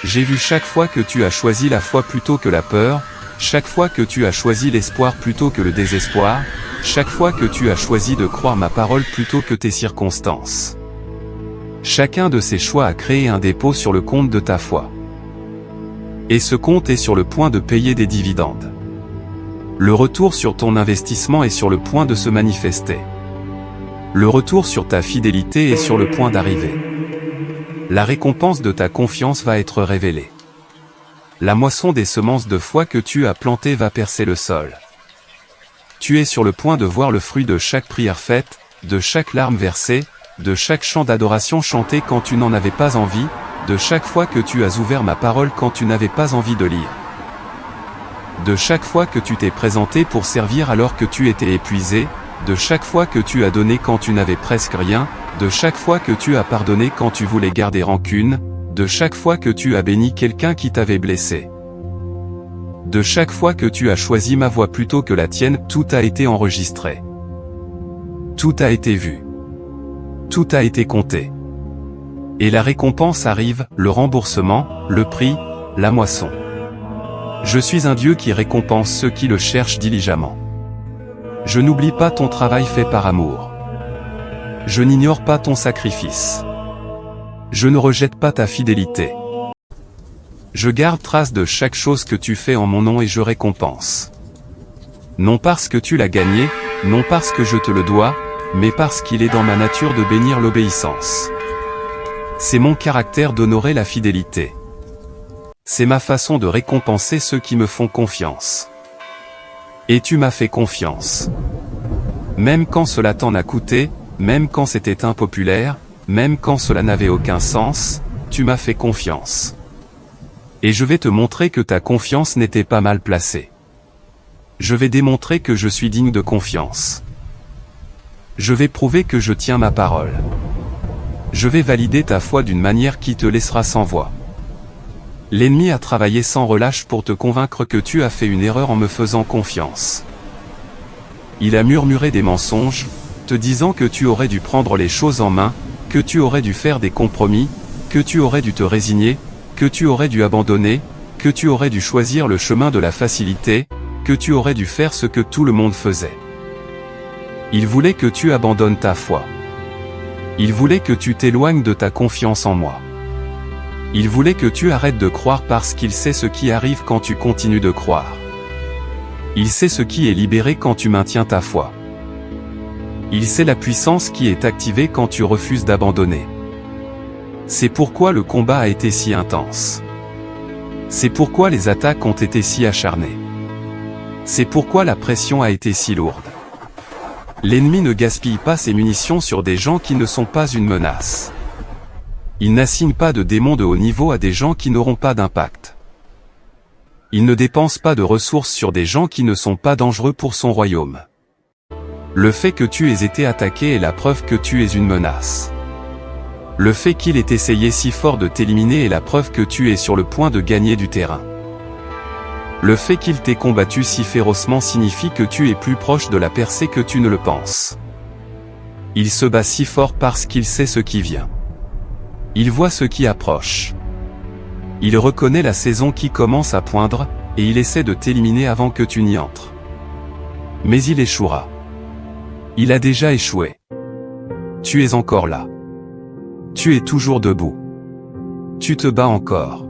J'ai vu chaque fois que tu as choisi la foi plutôt que la peur, chaque fois que tu as choisi l'espoir plutôt que le désespoir, chaque fois que tu as choisi de croire ma parole plutôt que tes circonstances. Chacun de ces choix a créé un dépôt sur le compte de ta foi. Et ce compte est sur le point de payer des dividendes. Le retour sur ton investissement est sur le point de se manifester. Le retour sur ta fidélité est sur le point d'arriver. La récompense de ta confiance va être révélée. La moisson des semences de foi que tu as plantées va percer le sol. Tu es sur le point de voir le fruit de chaque prière faite, de chaque larme versée, de chaque chant d'adoration chanté quand tu n'en avais pas envie, de chaque fois que tu as ouvert ma parole quand tu n'avais pas envie de lire. De chaque fois que tu t'es présenté pour servir alors que tu étais épuisé, de chaque fois que tu as donné quand tu n'avais presque rien, de chaque fois que tu as pardonné quand tu voulais garder rancune, de chaque fois que tu as béni quelqu'un qui t'avait blessé. De chaque fois que tu as choisi ma voix plutôt que la tienne, tout a été enregistré. Tout a été vu. Tout a été compté. Et la récompense arrive, le remboursement, le prix, la moisson. Je suis un Dieu qui récompense ceux qui le cherchent diligemment. Je n'oublie pas ton travail fait par amour. Je n'ignore pas ton sacrifice. Je ne rejette pas ta fidélité. Je garde trace de chaque chose que tu fais en mon nom et je récompense. Non parce que tu l'as gagné, non parce que je te le dois, mais parce qu'il est dans ma nature de bénir l'obéissance. C'est mon caractère d'honorer la fidélité. C'est ma façon de récompenser ceux qui me font confiance. Et tu m'as fait confiance. Même quand cela t'en a coûté, même quand c'était impopulaire, même quand cela n'avait aucun sens, tu m'as fait confiance. Et je vais te montrer que ta confiance n'était pas mal placée. Je vais démontrer que je suis digne de confiance. Je vais prouver que je tiens ma parole. Je vais valider ta foi d'une manière qui te laissera sans voix. L'ennemi a travaillé sans relâche pour te convaincre que tu as fait une erreur en me faisant confiance. Il a murmuré des mensonges, te disant que tu aurais dû prendre les choses en main, que tu aurais dû faire des compromis, que tu aurais dû te résigner, que tu aurais dû abandonner, que tu aurais dû choisir le chemin de la facilité, que tu aurais dû faire ce que tout le monde faisait. Il voulait que tu abandonnes ta foi. Il voulait que tu t'éloignes de ta confiance en moi. Il voulait que tu arrêtes de croire parce qu'il sait ce qui arrive quand tu continues de croire. Il sait ce qui est libéré quand tu maintiens ta foi. Il sait la puissance qui est activée quand tu refuses d'abandonner. C'est pourquoi le combat a été si intense. C'est pourquoi les attaques ont été si acharnées. C'est pourquoi la pression a été si lourde. L'ennemi ne gaspille pas ses munitions sur des gens qui ne sont pas une menace. Il n'assigne pas de démons de haut niveau à des gens qui n'auront pas d'impact. Il ne dépense pas de ressources sur des gens qui ne sont pas dangereux pour son royaume. Le fait que tu aies été attaqué est la preuve que tu es une menace. Le fait qu'il ait essayé si fort de t'éliminer est la preuve que tu es sur le point de gagner du terrain. Le fait qu'il t'ait combattu si férocement signifie que tu es plus proche de la percée que tu ne le penses. Il se bat si fort parce qu'il sait ce qui vient. Il voit ce qui approche. Il reconnaît la saison qui commence à poindre, et il essaie de t'éliminer avant que tu n'y entres. Mais il échouera. Il a déjà échoué. Tu es encore là. Tu es toujours debout. Tu te bats encore.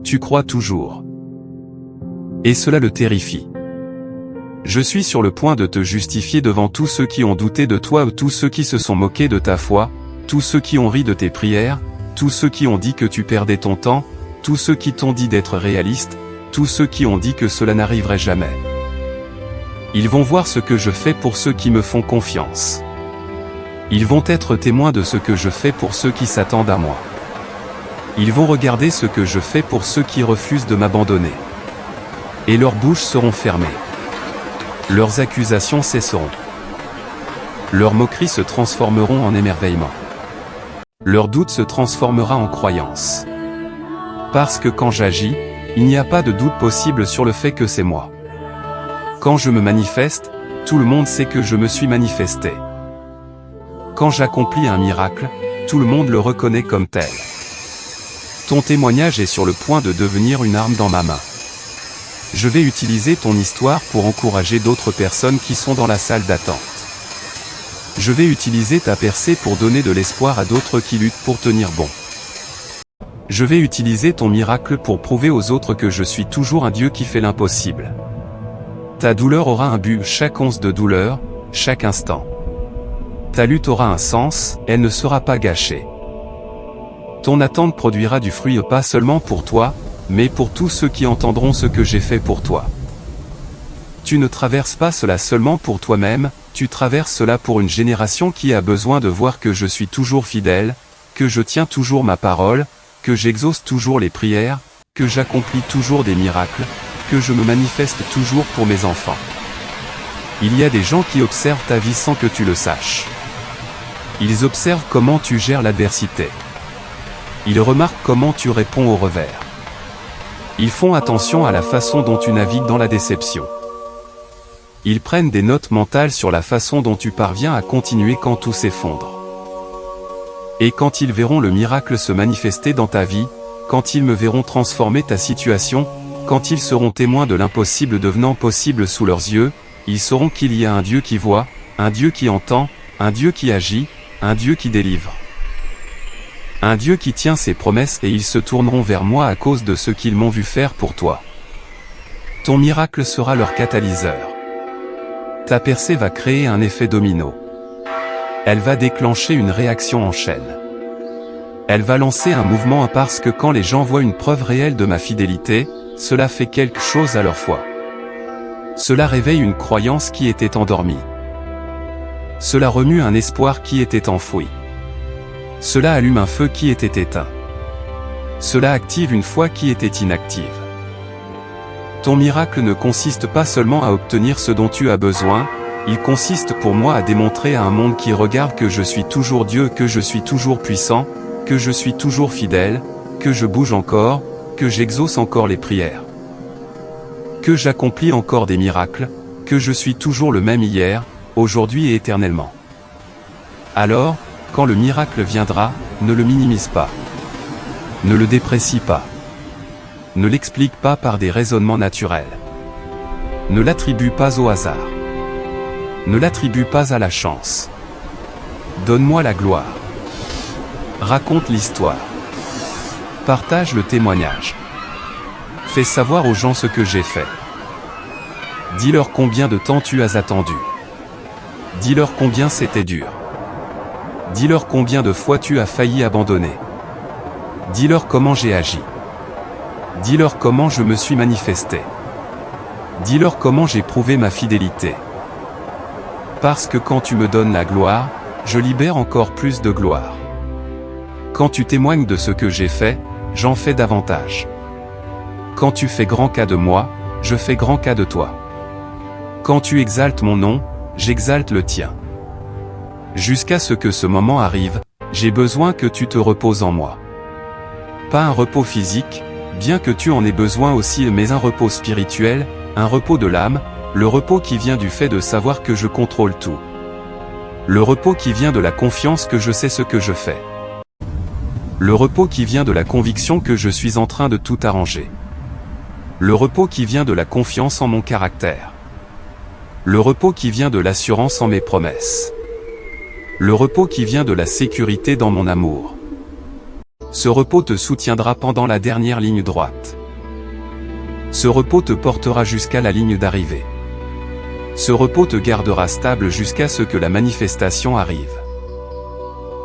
Tu crois toujours. Et cela le terrifie. Je suis sur le point de te justifier devant tous ceux qui ont douté de toi ou tous ceux qui se sont moqués de ta foi, tous ceux qui ont ri de tes prières, tous ceux qui ont dit que tu perdais ton temps, tous ceux qui t'ont dit d'être réaliste, tous ceux qui ont dit que cela n'arriverait jamais. Ils vont voir ce que je fais pour ceux qui me font confiance. Ils vont être témoins de ce que je fais pour ceux qui s'attendent à moi. Ils vont regarder ce que je fais pour ceux qui refusent de m'abandonner. Et leurs bouches seront fermées. Leurs accusations cesseront. Leurs moqueries se transformeront en émerveillement. Leur doute se transformera en croyance. Parce que quand j'agis, il n'y a pas de doute possible sur le fait que c'est moi. Quand je me manifeste, tout le monde sait que je me suis manifesté. Quand j'accomplis un miracle, tout le monde le reconnaît comme tel. Ton témoignage est sur le point de devenir une arme dans ma main. Je vais utiliser ton histoire pour encourager d'autres personnes qui sont dans la salle d'attente. Je vais utiliser ta percée pour donner de l'espoir à d'autres qui luttent pour tenir bon. Je vais utiliser ton miracle pour prouver aux autres que je suis toujours un Dieu qui fait l'impossible. Ta douleur aura un but, chaque once de douleur, chaque instant. Ta lutte aura un sens, elle ne sera pas gâchée. Ton attente produira du fruit pas seulement pour toi, mais pour tous ceux qui entendront ce que j'ai fait pour toi. Tu ne traverses pas cela seulement pour toi-même, tu traverses cela pour une génération qui a besoin de voir que je suis toujours fidèle, que je tiens toujours ma parole, que j'exauce toujours les prières, que j'accomplis toujours des miracles, que je me manifeste toujours pour mes enfants. Il y a des gens qui observent ta vie sans que tu le saches. Ils observent comment tu gères l'adversité. Ils remarquent comment tu réponds au revers. Ils font attention à la façon dont tu navigues dans la déception. Ils prennent des notes mentales sur la façon dont tu parviens à continuer quand tout s'effondre. Et quand ils verront le miracle se manifester dans ta vie, quand ils me verront transformer ta situation, quand ils seront témoins de l'impossible devenant possible sous leurs yeux, ils sauront qu'il y a un Dieu qui voit, un Dieu qui entend, un Dieu qui agit, un Dieu qui délivre. Un Dieu qui tient ses promesses et ils se tourneront vers moi à cause de ce qu'ils m'ont vu faire pour toi. Ton miracle sera leur catalyseur. Ta percée va créer un effet domino. Elle va déclencher une réaction en chaîne. Elle va lancer un mouvement parce que quand les gens voient une preuve réelle de ma fidélité, cela fait quelque chose à leur foi. Cela réveille une croyance qui était endormie. Cela remue un espoir qui était enfoui. Cela allume un feu qui était éteint. Cela active une foi qui était inactive. Ton miracle ne consiste pas seulement à obtenir ce dont tu as besoin, il consiste pour moi à démontrer à un monde qui regarde que je suis toujours Dieu, que je suis toujours puissant, que je suis toujours fidèle, que je bouge encore, que j'exauce encore les prières. Que j'accomplis encore des miracles, que je suis toujours le même hier, aujourd'hui et éternellement. Alors, quand le miracle viendra, ne le minimise pas. Ne le déprécie pas. Ne l'explique pas par des raisonnements naturels. Ne l'attribue pas au hasard. Ne l'attribue pas à la chance. Donne-moi la gloire. Raconte l'histoire. Partage le témoignage. Fais savoir aux gens ce que j'ai fait. Dis-leur combien de temps tu as attendu. Dis-leur combien c'était dur. Dis-leur combien de fois tu as failli abandonner. Dis-leur comment j'ai agi. Dis-leur comment je me suis manifesté. Dis-leur comment j'ai prouvé ma fidélité. Parce que quand tu me donnes la gloire, je libère encore plus de gloire. Quand tu témoignes de ce que j'ai fait, j'en fais davantage. Quand tu fais grand cas de moi, je fais grand cas de toi. Quand tu exaltes mon nom, j'exalte le tien. Jusqu'à ce que ce moment arrive, j'ai besoin que tu te reposes en moi. Pas un repos physique, bien que tu en aies besoin aussi, mais un repos spirituel, un repos de l'âme, le repos qui vient du fait de savoir que je contrôle tout. Le repos qui vient de la confiance que je sais ce que je fais. Le repos qui vient de la conviction que je suis en train de tout arranger. Le repos qui vient de la confiance en mon caractère. Le repos qui vient de l'assurance en mes promesses. Le repos qui vient de la sécurité dans mon amour. Ce repos te soutiendra pendant la dernière ligne droite. Ce repos te portera jusqu'à la ligne d'arrivée. Ce repos te gardera stable jusqu'à ce que la manifestation arrive.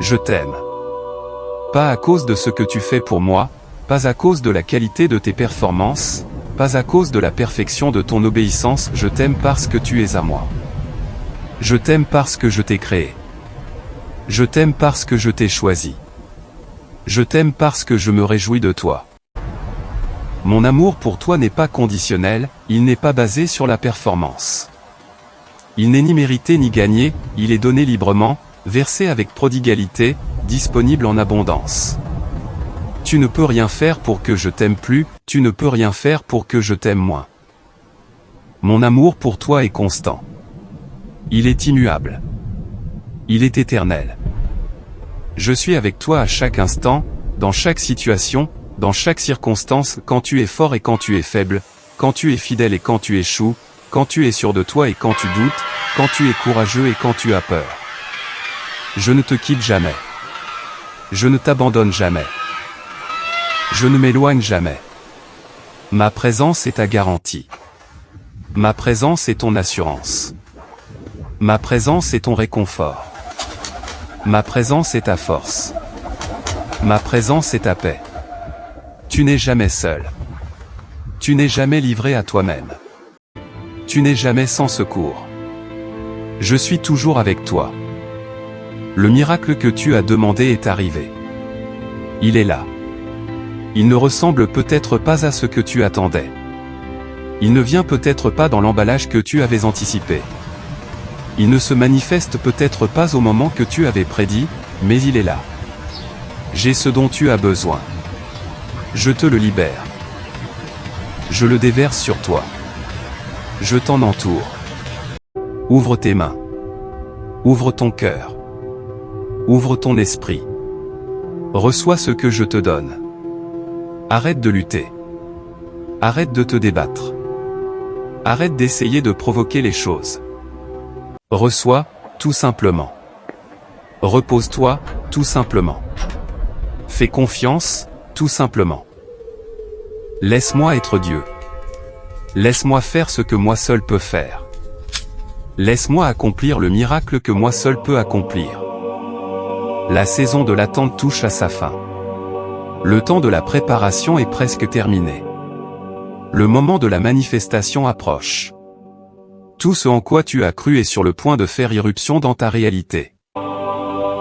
Je t'aime. Pas à cause de ce que tu fais pour moi, pas à cause de la qualité de tes performances, pas à cause de la perfection de ton obéissance, je t'aime parce que tu es à moi. Je t'aime parce que je t'ai créé. Je t'aime parce que je t'ai choisi. Je t'aime parce que je me réjouis de toi. Mon amour pour toi n'est pas conditionnel, il n'est pas basé sur la performance. Il n'est ni mérité ni gagné, il est donné librement, versé avec prodigalité, disponible en abondance. Tu ne peux rien faire pour que je t'aime plus, tu ne peux rien faire pour que je t'aime moins. Mon amour pour toi est constant. Il est immuable. Il est éternel. Je suis avec toi à chaque instant, dans chaque situation, dans chaque circonstance, quand tu es fort et quand tu es faible, quand tu es fidèle et quand tu échoues, quand tu es sûr de toi et quand tu doutes, quand tu es courageux et quand tu as peur. Je ne te quitte jamais. Je ne t'abandonne jamais. Je ne m'éloigne jamais. Ma présence est ta garantie. Ma présence est ton assurance. Ma présence est ton réconfort. Ma présence est ta force. Ma présence est ta paix. Tu n'es jamais seul. Tu n'es jamais livré à toi-même. Tu n'es jamais sans secours. Je suis toujours avec toi. Le miracle que tu as demandé est arrivé. Il est là. Il ne ressemble peut-être pas à ce que tu attendais. Il ne vient peut-être pas dans l'emballage que tu avais anticipé. Il ne se manifeste peut-être pas au moment que tu avais prédit, mais il est là. J'ai ce dont tu as besoin. Je te le libère. Je le déverse sur toi. Je t'en entoure. Ouvre tes mains. Ouvre ton cœur. Ouvre ton esprit. Reçois ce que je te donne. Arrête de lutter. Arrête de te débattre. Arrête d'essayer de provoquer les choses. Reçois, tout simplement. Repose-toi, tout simplement. Fais confiance, tout simplement. Laisse-moi être Dieu. Laisse-moi faire ce que moi seul peux faire. Laisse-moi accomplir le miracle que moi seul peux accomplir. La saison de l'attente touche à sa fin. Le temps de la préparation est presque terminé. Le moment de la manifestation approche. Tout ce en quoi tu as cru est sur le point de faire irruption dans ta réalité.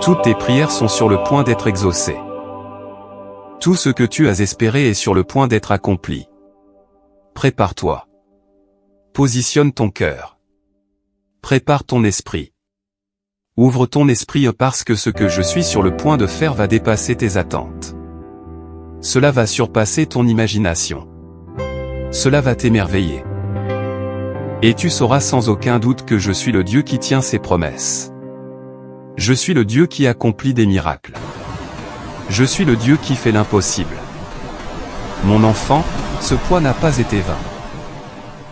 Toutes tes prières sont sur le point d'être exaucées. Tout ce que tu as espéré est sur le point d'être accompli. Prépare-toi. Positionne ton cœur. Prépare ton esprit. Ouvre ton esprit parce que ce que je suis sur le point de faire va dépasser tes attentes. Cela va surpasser ton imagination. Cela va t'émerveiller. Et tu sauras sans aucun doute que je suis le Dieu qui tient ses promesses. Je suis le Dieu qui accomplit des miracles. Je suis le Dieu qui fait l'impossible. Mon enfant, ce poids n'a pas été vain.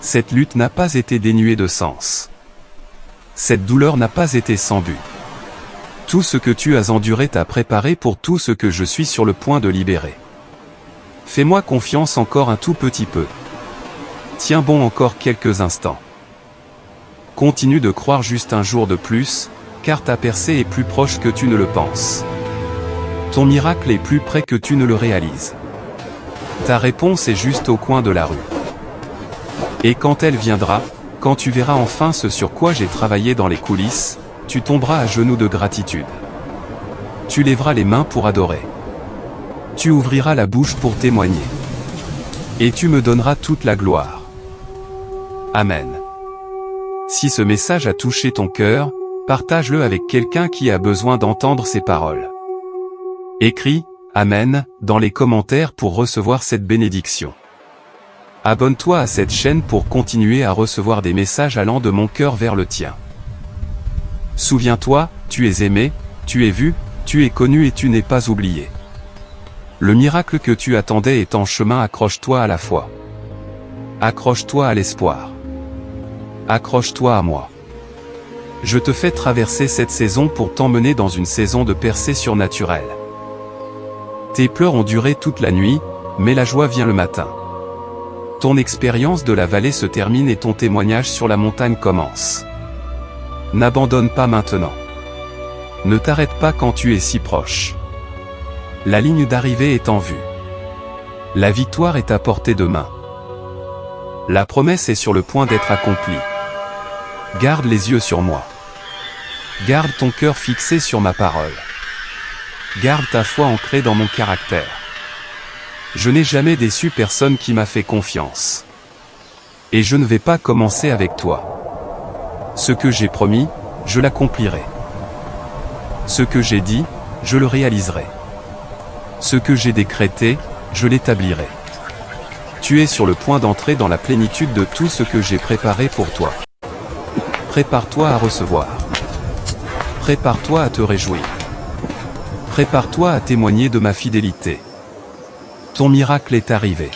Cette lutte n'a pas été dénuée de sens. Cette douleur n'a pas été sans but. Tout ce que tu as enduré t'a préparé pour tout ce que je suis sur le point de libérer. Fais-moi confiance encore un tout petit peu. Tiens bon encore quelques instants. Continue de croire juste un jour de plus, car ta percée est plus proche que tu ne le penses. Ton miracle est plus près que tu ne le réalises. Ta réponse est juste au coin de la rue. Et quand elle viendra, quand tu verras enfin ce sur quoi j'ai travaillé dans les coulisses, tu tomberas à genoux de gratitude. Tu lèveras les mains pour adorer. Tu ouvriras la bouche pour témoigner. Et tu me donneras toute la gloire. Amen. Si ce message a touché ton cœur, partage-le avec quelqu'un qui a besoin d'entendre ces paroles. Écris « Amen » dans les commentaires pour recevoir cette bénédiction. Abonne-toi à cette chaîne pour continuer à recevoir des messages allant de mon cœur vers le tien. Souviens-toi, tu es aimé, tu es vu, tu es connu et tu n'es pas oublié. Le miracle que tu attendais est en chemin, accroche-toi à la foi. Accroche-toi à l'espoir. Accroche-toi à moi. Je te fais traverser cette saison pour t'emmener dans une saison de percée surnaturelle. Tes pleurs ont duré toute la nuit, mais la joie vient le matin. Ton expérience de la vallée se termine et ton témoignage sur la montagne commence. N'abandonne pas maintenant. Ne t'arrête pas quand tu es si proche. La ligne d'arrivée est en vue. La victoire est à portée de main. La promesse est sur le point d'être accomplie. Garde les yeux sur moi. Garde ton cœur fixé sur ma parole. Garde ta foi ancrée dans mon caractère. Je n'ai jamais déçu personne qui m'a fait confiance. Et je ne vais pas commencer avec toi. Ce que j'ai promis, je l'accomplirai. Ce que j'ai dit, je le réaliserai. Ce que j'ai décrété, je l'établirai. Tu es sur le point d'entrer dans la plénitude de tout ce que j'ai préparé pour toi. Prépare-toi à recevoir. Prépare-toi à te réjouir. Prépare-toi à témoigner de ma fidélité. Ton miracle est arrivé.